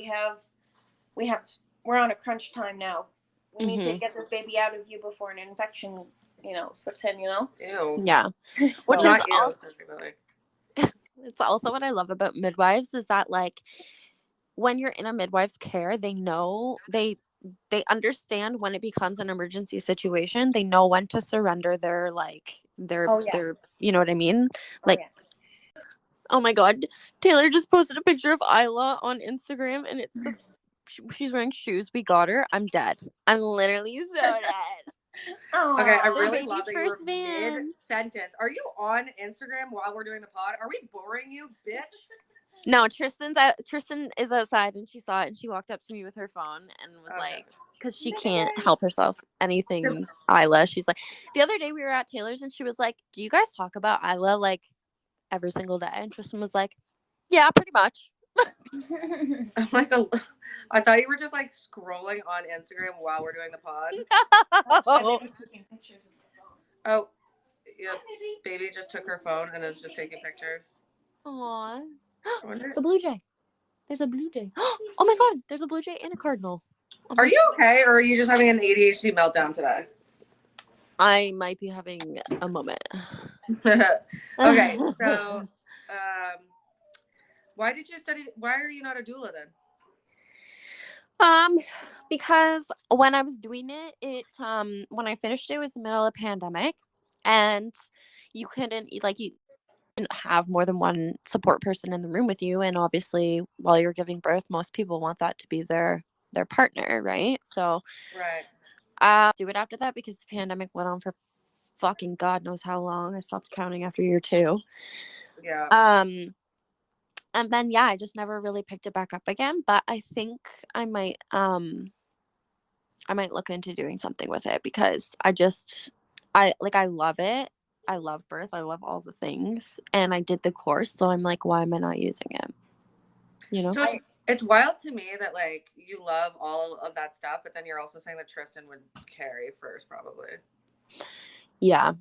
we're on a crunch time now. We need to get this baby out of you before an infection, slips in. Ew. Yeah, So, which is also it's also what I love about midwives is that like when you're in a midwife's care, they know they understand when it becomes an emergency situation. They know when to surrender their you know what I mean? Oh my God, Taylor just posted a picture of Isla on Instagram and it's she's wearing shoes. We got her. I'm dead. I'm literally so dead. Okay, I The really baby's love that you were first man. mid-sentence. Are you on Instagram while we're doing the pod? Are we boring you, bitch? No, Tristan is outside and she saw it and she walked up to me with her phone and was like, because she can't help herself anything Isla. She's like, the other day we were at Taylor's and she was like, do you guys talk about Isla like every single day? And Tristan was like, yeah, pretty much. I'm like, I thought you were just like scrolling on Instagram while we're doing the pod. Oh, yeah, baby just took her phone and is just taking pictures. Aww. The blue jay. There's a blue jay. Oh my God, there's a blue jay and a cardinal. Are you okay, or are you just having an ADHD meltdown today? I might be having a moment. Okay, so why did you study? Why are you not a doula then? Because when I was doing it, when I finished it was the middle of the pandemic, and you couldn't you didn't have more than one support person in the room with you, and obviously while you're giving birth, most people want that to be their partner, right? So do it after that because the pandemic went on for fucking God knows how long. I stopped counting after year 2. Yeah. And then I just never really picked it back up again, but I think I might look into doing something with it because I love it. I love birth. I love all the things, and I did the course, so I'm like, why am I not using it? You know? So it's wild to me that like you love all of that stuff, but then you're also saying that Tristan would carry first, probably. Yeah.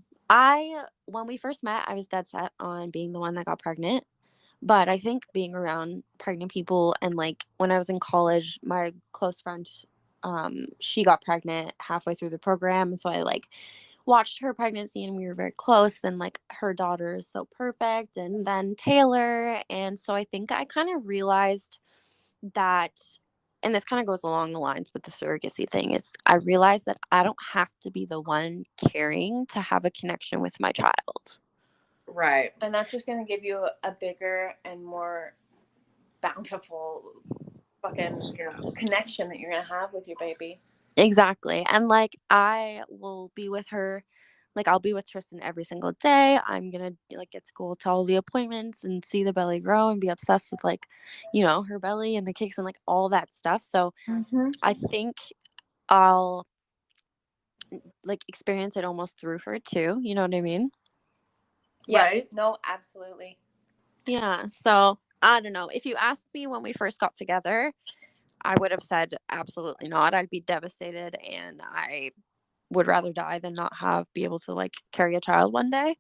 When we first met, I was dead set on being the one that got pregnant. But I think being around pregnant people and like when I was in college, my close friend, she got pregnant halfway through the program. And so I like watched her pregnancy and we were very close. Then like her daughter is so perfect. And then Taylor. And so I think I kind of realized that, and this kind of goes along the lines with the surrogacy thing, is I realized that I don't have to be the one caring to have a connection with my child. Right. And that's just going to give you a bigger and more bountiful fucking connection that you're gonna have with your baby. Exactly. And like I will be with her, like I'll be with Tristan every single day. I'm gonna like get to go to all the appointments and see the belly grow and be obsessed with like, you know, her belly and the kicks and like all that stuff. So I think I'll like experience it almost through her too. You know what I mean? Yeah. Right. No, absolutely. Yeah. So I don't know. If you asked me when we first got together, I would have said absolutely not. I'd be devastated and I would rather die than not be able to like carry a child one day.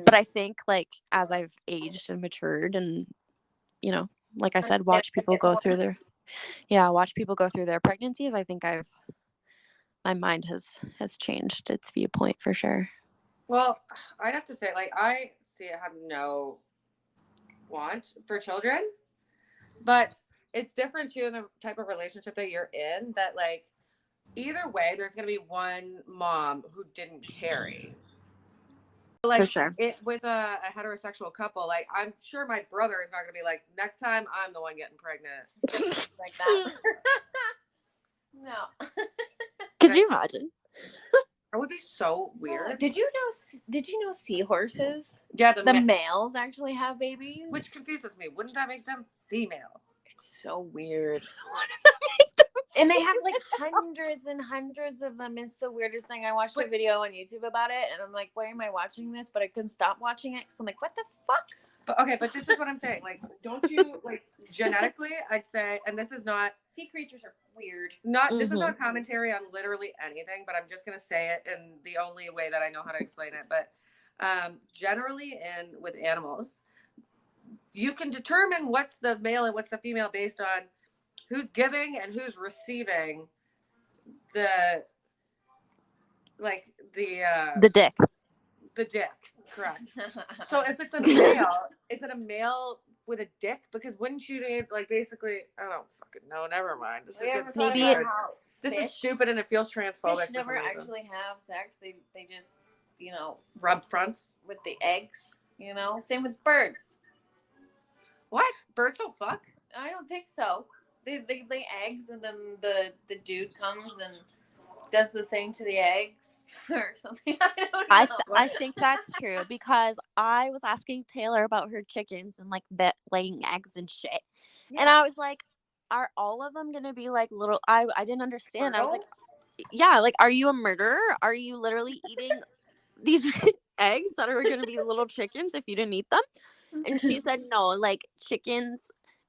But I think like as I've aged and matured and, you know, like I said, watch people go through their pregnancies, I think my mind has changed its viewpoint for sure. Well, I'd have to say, like, I have no want for children, but it's different too in the type of relationship that you're in. That like, either way, there's gonna be one mom who didn't carry. Like, for sure. With a heterosexual couple, like I'm sure my brother is not gonna be like, next time I'm the one getting pregnant, like that. No. Could you imagine? That would be so weird. Did you know seahorses? Yeah, The males actually have babies? which confuses me. Wouldn't that make them female? It's so weird. And they have like hundreds and hundreds of them. It's the weirdest thing. I watched a video on YouTube about it and I'm like, why am I watching this? But I couldn't stop watching it because I'm like, what the fuck? But okay, but this is what I'm saying. Like, don't you like genetically? I'd say, and this is not Sea creatures are weird. this is not commentary on literally anything, but I'm just gonna say it in the only way that I know how to explain it. But generally, with animals, you can determine what's the male and what's the female based on who's giving and who's receiving the dick. The dick, correct. So if it's a male, is it a male with a dick? Because wouldn't you need like basically? I don't fucking know. Never mind. This is stupid and it feels transphobic. Fish never actually have sex. They just rub fronts with the eggs. Same with birds. What? Birds don't fuck? I don't think so. They lay eggs and then the dude comes and does the thing to the eggs or something. I don't know. I think that's true because I was asking Taylor about her chickens and like that laying eggs and shit. Yeah. And I was like, are all of them going to be like little, I didn't understand. I was like, yeah, like, are you a murderer? Are you literally eating these eggs that are going to be little chickens if you didn't eat them? And she said, no, like chickens,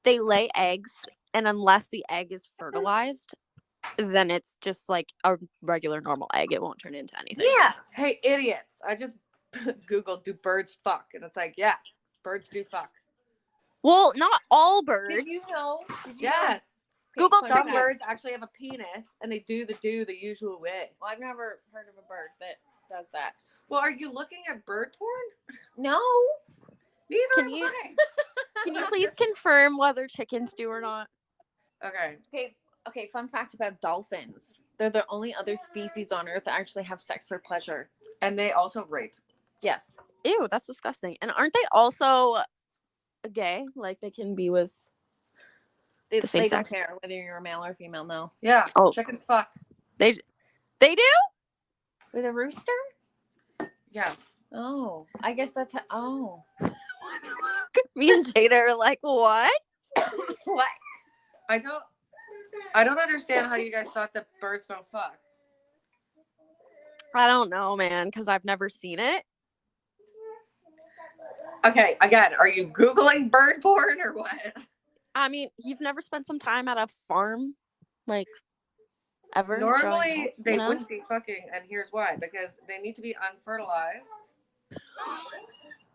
they lay eggs and unless the egg is fertilized, then it's just like a regular normal egg. It won't turn into anything. Yeah. Hey, idiots. I just Googled, do birds fuck? And it's like, yeah, birds do fuck. Well, not all birds. Did you know? Yes. Google some birds actually have a penis and they do the usual way. Well, I've never heard of a bird that does that. Well, are you looking at bird porn? No. Neither am I. Can you please confirm whether chickens do or not? Okay, fun fact about dolphins. They're the only other species on Earth that actually have sex for pleasure. And they also rape. Yes. Ew, that's disgusting. And aren't they also gay? Like they can be with the same they sex? Don't care whether you're a male or female, no. Yeah. Oh. Chickens fuck. They do? With a rooster? Yes. Oh. I guess that's Me and Jada are like, what? What? I don't understand how you guys thought that birds don't fuck. I don't know, man, because I've never seen it. Okay, again, are you Googling bird porn or what? I mean, you've never spent some time at a farm, like, ever? Normally, they wouldn't be fucking, and here's why. Because they need to be unfertilized.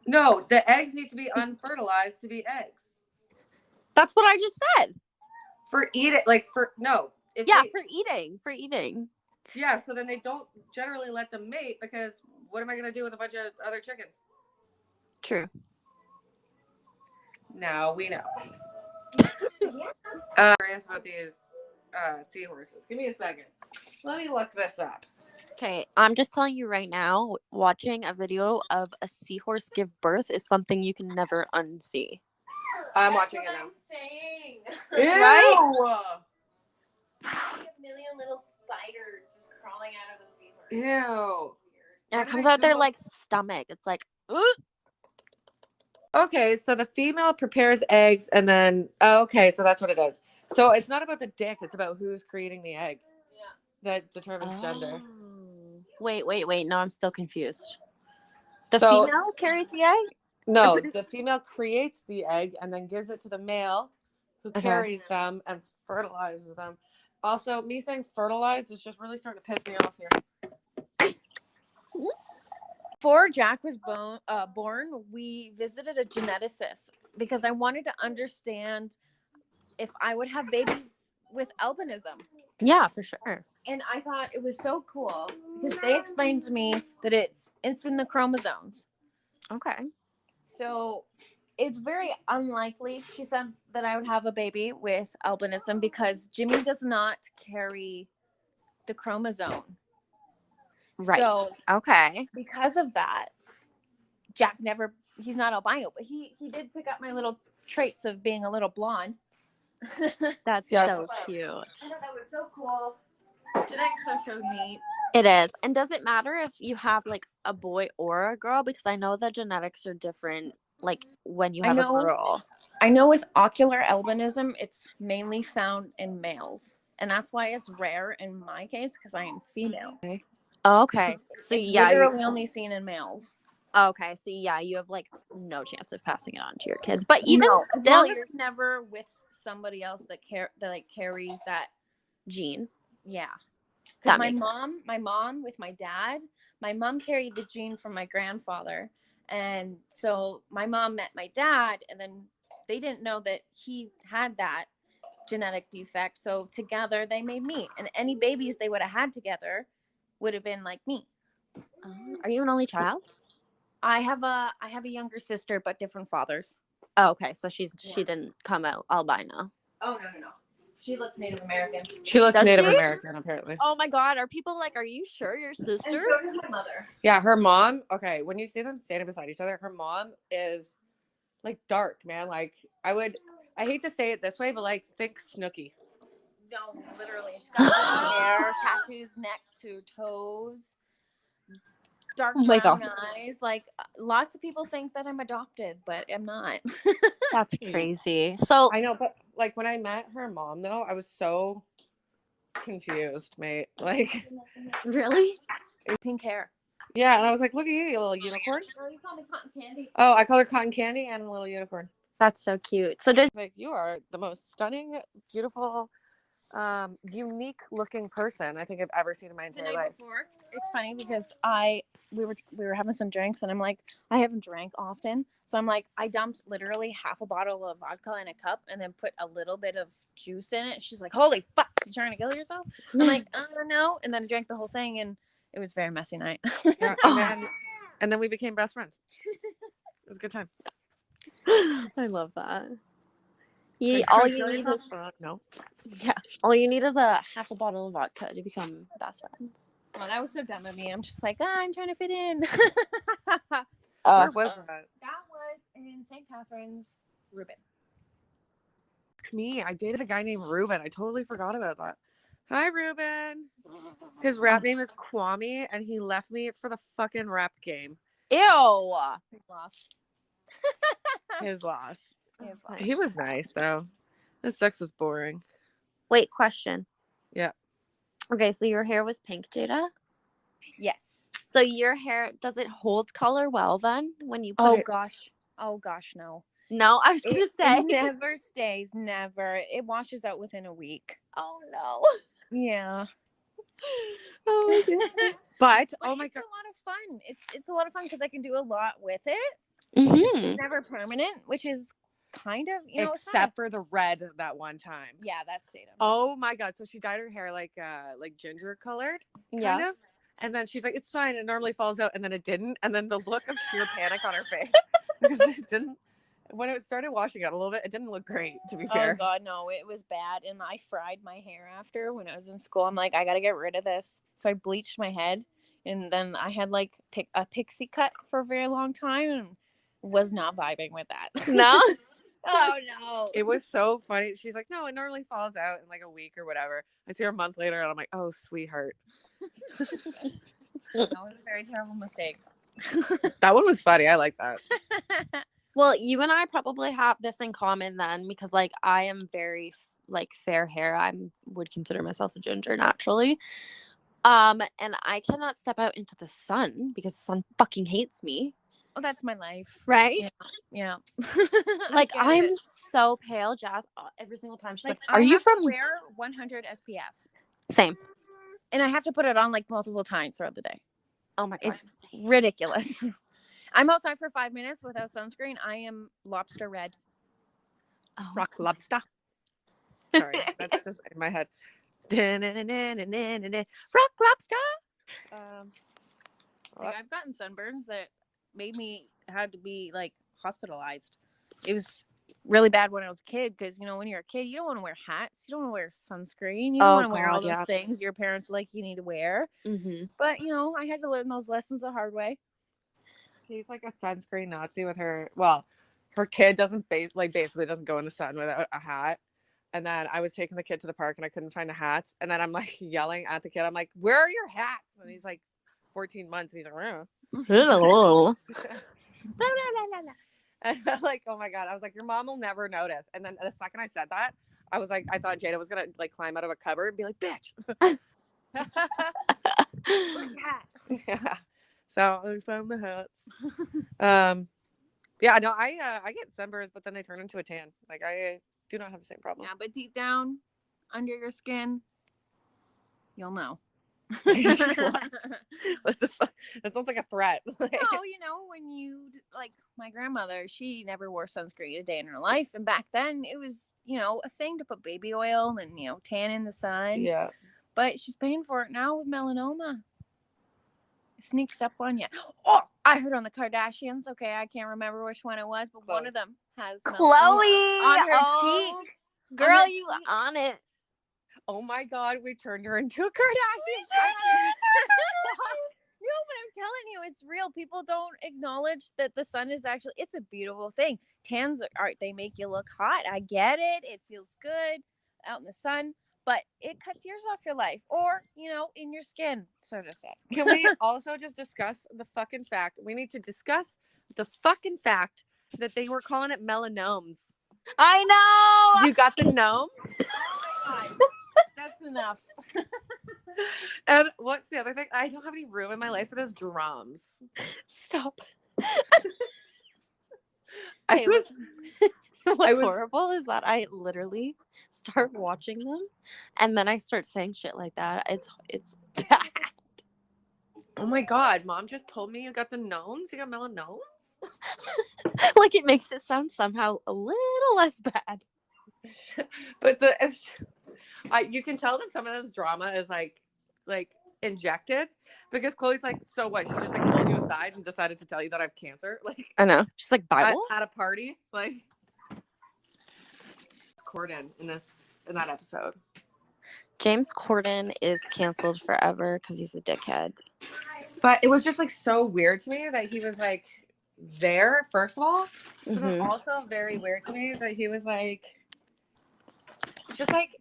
No, the eggs need to be unfertilized to be eggs. That's what I just said. For eating, for eating. Yeah, so then they don't generally let them mate because what am I going to do with a bunch of other chickens? True. Now we know. Curious about these seahorses. Give me a second. Let me look this up. Okay, I'm just telling you right now, watching a video of a seahorse give birth is something you can never unsee. I'm watching it now. I'm saying. Right? A million little spiders just crawling out of the seahorse. Ew. Yeah, it comes out their like stomach. It's like, ugh. Okay, so the female prepares eggs and then okay, so that's what it is. So it's not about the dick, it's about who's creating the egg. Yeah. That determines gender. Wait. No, I'm still confused. The So- female carries the egg? No, the female creates the egg and then gives it to the male who Okay. carries them and fertilizes them. Also, me saying fertilize is just really starting to piss me off here. Before Jack was born, we visited a geneticist because I wanted to understand if I would have babies with albinism. Yeah, for sure. And I thought it was so cool because they explained to me that it's in the chromosomes. Okay. So it's very unlikely, she said, that I would have a baby with albinism because Jimmy does not carry the chromosome. Right. So Okay. because of that, Jack he's not albino, but he did pick up my little traits of being a little blonde. That's Yes. so cute. I thought that was so cool. Genetics are so neat. It is. And does it matter if you have like a boy or a girl? Because I know the genetics are different, like when you have a girl. I know with ocular albinism, it's mainly found in males. And that's why it's rare in my case because I am female. Oh, okay. So It's yeah. literally only seen in males. Okay. So yeah, you have like no chance of passing it on to your kids. But even as still, long as it's never with somebody else that carries that gene. Yeah. That Because makes my mom with my dad, my mom carried the gene from my grandfather. And so my mom met my dad, and then they didn't know that he had that genetic defect. So together they made me. And any babies they would have had together would have been like me. Are you an only child? I have a younger sister, but different fathers. Oh, okay. So she didn't come out albino. Oh, no. She looks Native American. She looks Does Native she? American, apparently. Oh my God. Are people like, are you sure you're sisters? And so does my mother. Yeah, her mom, okay, when you see them standing beside each other, her mom is like dark, man. Like, I hate to say it this way, but like, think Snooki. No, literally. She's got long hair, tattoos neck to toes, dark Oh my brown God. eyes. Like, lots of people think that I'm adopted, but I'm not. That's crazy. So I know, but like when I met her mom, though, I was so confused, mate. Like, really? Pink hair. yeah, and I was like, look at you little unicorn. Oh, you call me cotton candy. Oh, I call her Cotton Candy and a little unicorn. That's so cute. So does Like, you are the most stunning, beautiful, unique looking person I think I've ever seen in my The entire night life. before, it's funny because we were having some drinks, and I'm like, I haven't drank often, so I'm like, I dumped literally half a bottle of vodka in a cup and then put a little bit of juice in it. She's like, holy fuck, you trying to kill yourself? I'm like, no. And then I drank the whole thing, and it was a very messy night. Yeah, and then we became best friends. It was a good time. I love that. All you need is no. yeah. All you need is a half a bottle of vodka to become best friends. Oh, that was so dumb of me. I'm just like, I'm trying to fit in. Where was that? That was in St. Catharines, Reuben. Me. I dated a guy named Ruben. I totally forgot about that. Hi, Ruben. His rap name is Kwame, and he left me for the fucking rap game. Ew. Big loss. His loss. Big loss. He was nice though. His sex was boring. Wait, question. Yeah. Okay, so your hair was pink, Jada? Yes. So your hair, does it hold color well then when you put Oh it? gosh, no. No, I was going to say. It never stays. Never. It washes out within a week. Oh, no. Yeah. Oh, my goodness. But But oh my it's god. a lot of fun. It's a lot of fun because I can do a lot with it. Mhm. It's never permanent, which is kind of, it's not Except for the red that one time. yeah, that's Tatum. Oh my god. So she dyed her hair like ginger colored, kind Yeah. of. And then she's like, it's fine, it normally falls out, and then it didn't. And then the look of sheer panic on her face. Because it didn't when it started washing out a little bit, it didn't look great, to be Oh fair. god, no, it was bad. And I fried my hair after when I was in school. I'm like, I gotta get rid of this. So I bleached my head, and then I had like a pixie cut for a very long time and was not vibing with that. No? Oh no. It was so funny. She's like, no, it normally falls out in like a week or whatever. I see her a month later and I'm like, oh, sweetheart. That was a very terrible mistake. That one was funny. I like that. Well, you and I probably have this in common then, because like I am very like fair hair. I would consider myself a ginger naturally. And I cannot step out into the sun because the sun fucking hates me. Oh, that's my life. Right? Yeah. Like I get I'm it. so pale, Jas. Every single time she's like, I "Are you have to from?" wear 100 SPF, Same. and I have to put it on like multiple times throughout the day. Oh my god. It's ridiculous. I'm outside for 5 minutes without sunscreen. I am lobster red. Oh. Rock lobster. Sorry, that's just in my head. Rock lobster. Like, I've gotten sunburns that made me had to be like hospitalized. It was really bad when I was a kid because when you're a kid, you don't want to wear hats, you don't want to wear sunscreen, you don't want to wear all those things your parents like you need to wear. Mm-hmm. But I had to learn those lessons the hard way. He's like a sunscreen Nazi with her. Well, her kid doesn't basically doesn't go in the sun without a hat. And then I was taking the kid to the park and I couldn't find the hats. And then I'm like yelling at the kid. I'm like, "Where are your hats?" And he's like, 14 months. And he's like, Hello. and I'm like, oh my god. I was like, your mom will never notice. And then the second I said that, I was like, I thought Jada was gonna like climb out of a cupboard and be like, "Bitch." Yeah. So I found the hats. Yeah, no, I get sunburns, but then they turn into a tan. Like I do not have the same problem. Yeah, but deep down under your skin, you'll know. What the fuck? That sounds like a threat. No, when you like my grandmother, she never wore sunscreen a day in her life, and back then it was a thing to put baby oil and tan in the sun. Yeah. But she's paying for it now with melanoma. It sneaks up on you. Oh, I heard on the Kardashians. Okay, I can't remember which one it was, but one of them has Chloe on her cheek. Girl, you on it. Oh my god, we turned her into a Kardashian. No, but I'm telling you, it's real. People don't acknowledge that the sun is it's a beautiful thing. Tans they make you look hot. I get it. It feels good out in the sun, but it cuts years off your life, or in your skin, so to say. Can we also just discuss the fucking fact? We need to discuss the fucking fact that they were calling it melanomes. I know. You got the gnomes? That's enough. And what's the other thing? I don't have any room in my life for those drums. Stop. What's horrible is that I literally start watching them and then I start saying shit like that. It's bad. Oh my god, mom just told me you got the gnomes? You got melanomes? Like it makes it sound somehow a little less bad. But you can tell that some of this drama is like injected, because Chloe's like, so what? She just like pulled you aside and decided to tell you that I have cancer. Like I know. She's like, Bible at a party. Like Corden in that episode. James Corden is canceled forever because he's a dickhead. But it was just like so weird to me that he was like there, first of all. But then also very weird to me that he was like just like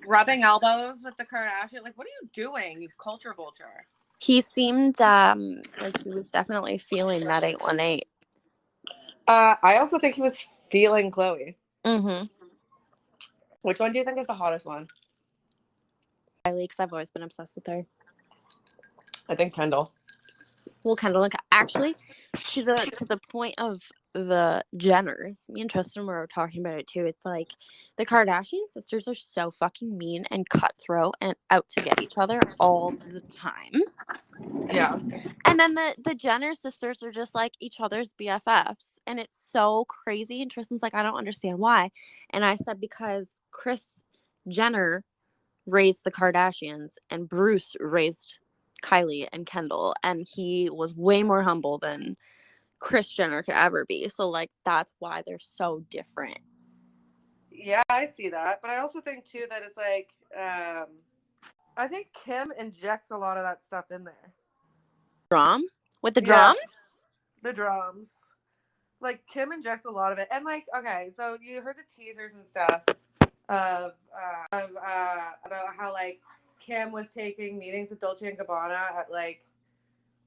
rubbing elbows with the Kardashian. Like, what are you doing, you culture vulture? He seemed like he was definitely feeling that 818. I also think he was feeling Chloe. Mm-hmm. Which one do you think is the hottest one? Kylie, because I've always been obsessed with her. I think Kendall. Well, Kendall, actually, to the point of the Jenners, me and Tristan were talking about it too. It's like the Kardashian sisters are so fucking mean and cutthroat and out to get each other all the time. Yeah. And then the Jenner sisters are just like each other's BFFs, and it's so crazy. And Tristan's like, I don't understand why. And I said, because Kris Jenner raised the Kardashians and Bruce raised Kylie and Kendall, and he was way more humble than Kris Jenner could ever be. So like that's why they're so different. Yeah, I see that. But I also think too that it's like I think Kim injects a lot of that stuff in there. Drum? With the drums? The drums. like Kim injects a lot of it, and like okay, so you heard the teasers and stuff of about how like Kim was taking meetings with Dolce and Gabbana at like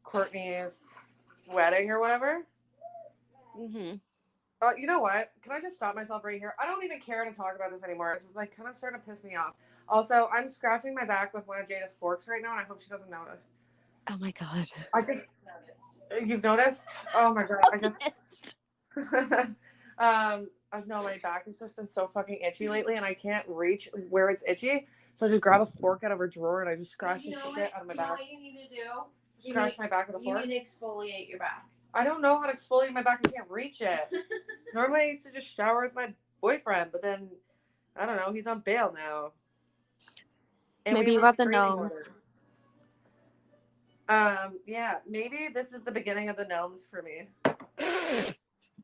Courtney's wedding or whatever. Mm-hmm. You know what? Can I just stop myself right here? I don't even care to talk about this anymore. It's like kind of starting to piss me off. Also, I'm scratching my back with one of Jada's forks right now, and I hope she doesn't notice. Oh my god. I just you've noticed? Oh my god! I just no, my back has just been so fucking itchy lately, and I can't reach where it's itchy. So I just grab a fork out of her drawer and I just scratch the shit out of my back. You know what you need to do? Scratch my back with a fork. You need to exfoliate your back. I don't know how to exfoliate my back. I can't reach it. Normally I used to just shower with my boyfriend, but then I don't know. He's on bail now. And Maybe you got the gnomes. Yeah, maybe this is the beginning of the gnomes for me.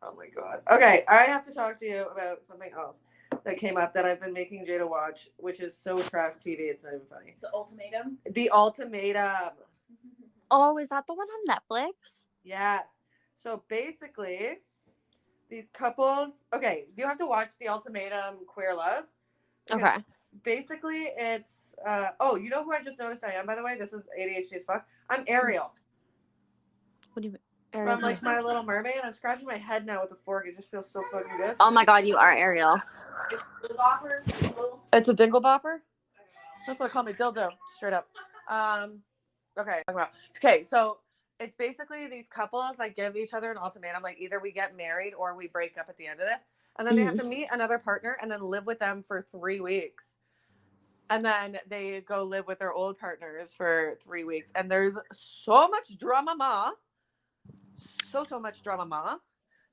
Oh my god. Okay, I have to talk to you about something else that came up that I've been making Jada watch, which is so trash TV. It's not even funny. The ultimatum. The Ultimatum. Oh, is that the one on Netflix? Yes. So basically, these couples. Okay, you have to watch The Ultimatum Queer Love. Okay. Basically, it's. Oh, you know who I just noticed I am, by the way? This is ADHD as fuck. I'm Ariel. What do you mean? From like My Little Mermaid. I'm scratching my head now with a fork. It just feels so fucking good. Oh my god, you are Ariel. It's a dingle bopper. That's what I call my dildo. Straight up. Okay. So it's basically these couples like give each other an ultimatum, like either we get married or we break up at the end of this, and then they have to meet another partner and then live with them for 3 weeks, and then they go live with their old partners for 3 weeks, and there's so much drama, so much drama.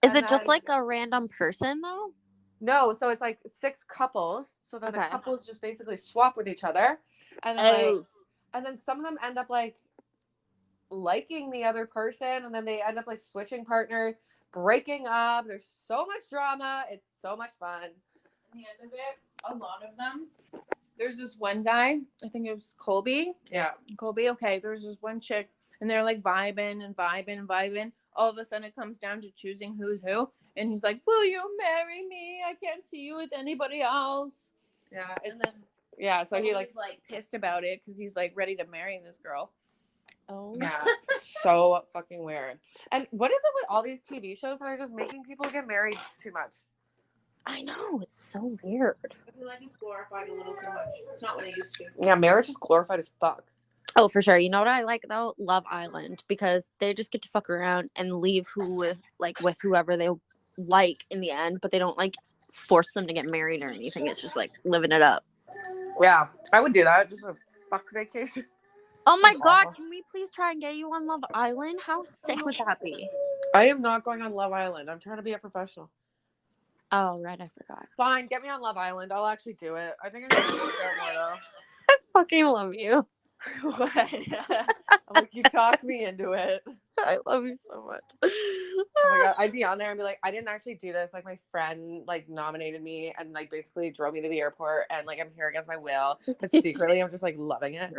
Is it just like a random person though? No, so it's like 6 couples, so then the couples just basically swap with each other, and then and then some of them end up like liking the other person, and then they end up like switching partner, breaking up. There's so much drama. It's so much fun. At the end of it, a lot of them. There's this one guy, I think it was Colby. Yeah. Colby, okay. There's this one chick, and they're like vibing and vibing and vibing. All of a sudden, it comes down to choosing who's who. And he's like, "Will you marry me? I can't see you with anybody else." Yeah. And then, so he like pissed about it because he's like ready to marry this girl. Oh. Yeah. So fucking weird. And what is it with all these TV shows that are just making people get married too much? I know, it's so weird. I feel like it's glorified a little too much. It's not what it used to. Yeah, marriage is glorified as fuck. Oh, for sure. You know what I like though? Love Island, because they just get to fuck around and leave with whoever they like in the end, but they don't like force them to get married or anything. It's just like living it up. Yeah, I would do that. Just a fuck vacation. Oh my god, can we please try and get you on Love Island? How sick would that be? I am not going on Love Island. I'm trying to be a professional. Oh, right, I forgot. Fine, get me on Love Island. I'll actually do it. I think I'm gonna do it more though. I fucking love you. I'm like, you talked me into it. I love you so much. Oh my god, I'd be on there and be like, I didn't actually do this. Like my friend like nominated me and like basically drove me to the airport, and like I'm here against my will, but secretly I'm just like loving it.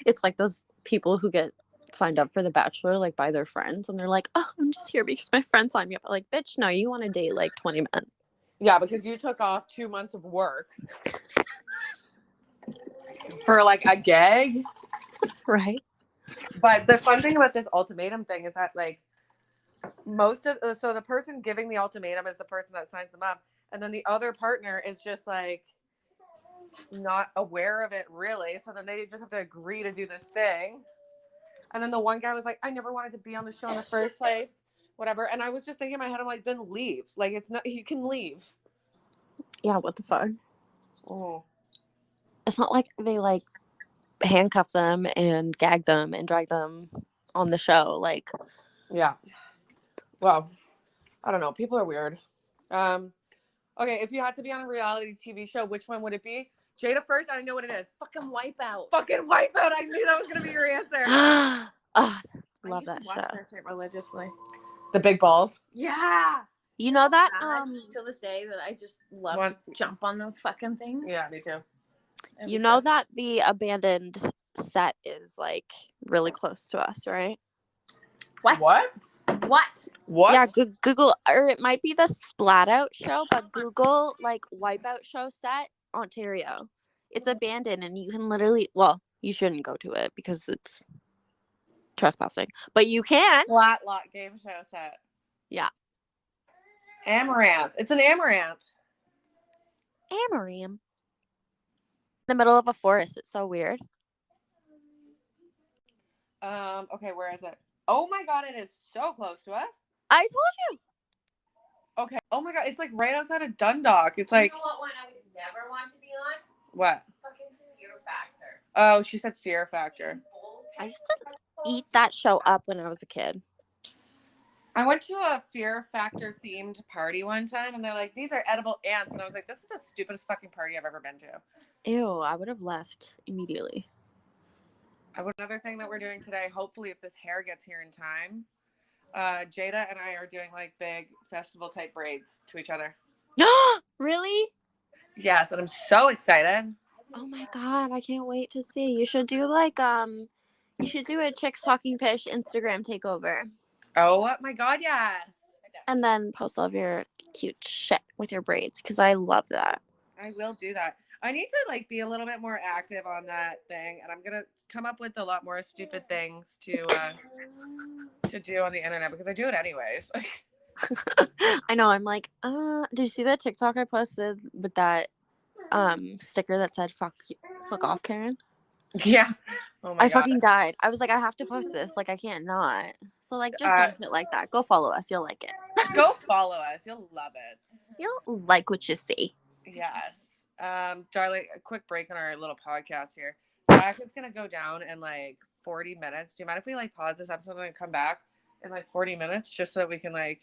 It's like those people who get signed up for The Bachelor like by their friends, and they're like, "Oh, I'm just here because my friend signed me up." Like, bitch, no, you want to date like 20 men. Yeah, because you took off 2 months of work for like a gag, right? But the fun thing about this ultimatum thing is that like so the person giving the ultimatum is the person that signs them up, and then the other partner is just like not aware of it really, so then they just have to agree to do this thing. And then the one guy was like, I never wanted to be on the show in the first place, whatever. And I was just thinking in my head, I'm like, then leave. Like, it's not, you can leave. Yeah, what the fuck? Oh, it's not like they like handcuff them and gag them and drag them on the show. Like, yeah. Well, I don't know. People are weird. Okay, if you had to be on a reality TV show, which one would it be? Jada first. I know what it is. Fucking Wipeout. Fucking Wipeout. I knew that was gonna be your answer. oh, love that show. That shit religiously. The big balls. Yeah. You know that To this day that I just love to jump on those fucking things. Yeah, me too. You know that the abandoned set is like really close to us, right? What? what? What? Yeah, Google, or it might be the Splat Out show, but Google like Wipeout show set Ontario. It's abandoned, and you can literally, well, you shouldn't go to it because it's trespassing, but you can. Flat lot game show set. Yeah. Amaranth. It's an amaranth. Amaram. In the middle of a forest. It's so weird. Okay, where is it? Oh my god, it is so close to us. I told you. Okay. Oh my god, it's like right outside of Dundalk. It's like You know what one I would never want to be on? what? Fucking Fear Factor. Oh, she said Fear Factor. I used to eat that show up when I was a kid. I went to a Fear Factor themed party one time, and they're like, "These are edible ants," and I was like, "This is the stupidest fucking party I've ever been to." Ew, I would have left immediately. Another thing that we're doing today, hopefully, if this hair gets here in time, Jada and I are doing like big festival type braids to each other. Really? Yes, and I'm so excited. Oh my god, I can't wait to see. You should do like you should do a Chicks Talking Fish Instagram takeover. Oh my god, yes. And then post all of your cute shit with your braids because I love that. I will do that. I need to like be a little bit more active on that thing, and I'm gonna come up with a lot more stupid things to do on the internet because I do it anyways. I know. I'm like, did you see that TikTok I posted with that sticker that said fuck off, Karen? Yeah. Oh my I god. fucking died. I was like, I have to post this. Like, I can't not. So like, just don't shit like that. Go follow us. You'll like it. Go follow us. You'll love it. You'll like what you see. Yes. Darling, a quick break on our little podcast here. Jack is gonna go down in like 40 minutes. Do you mind if we like pause this episode and come back in like 40 minutes just so that we can like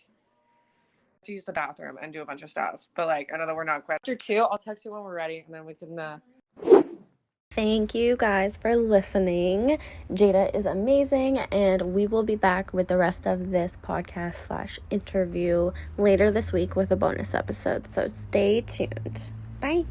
to use the bathroom and do a bunch of stuff? But like, I know that we're not quite. After 2, I'll text you when we're ready, and then we can. Thank you guys for listening. Jada is amazing, and we will be back with the rest of this podcast / interview later this week with a bonus episode. So stay tuned. Bye.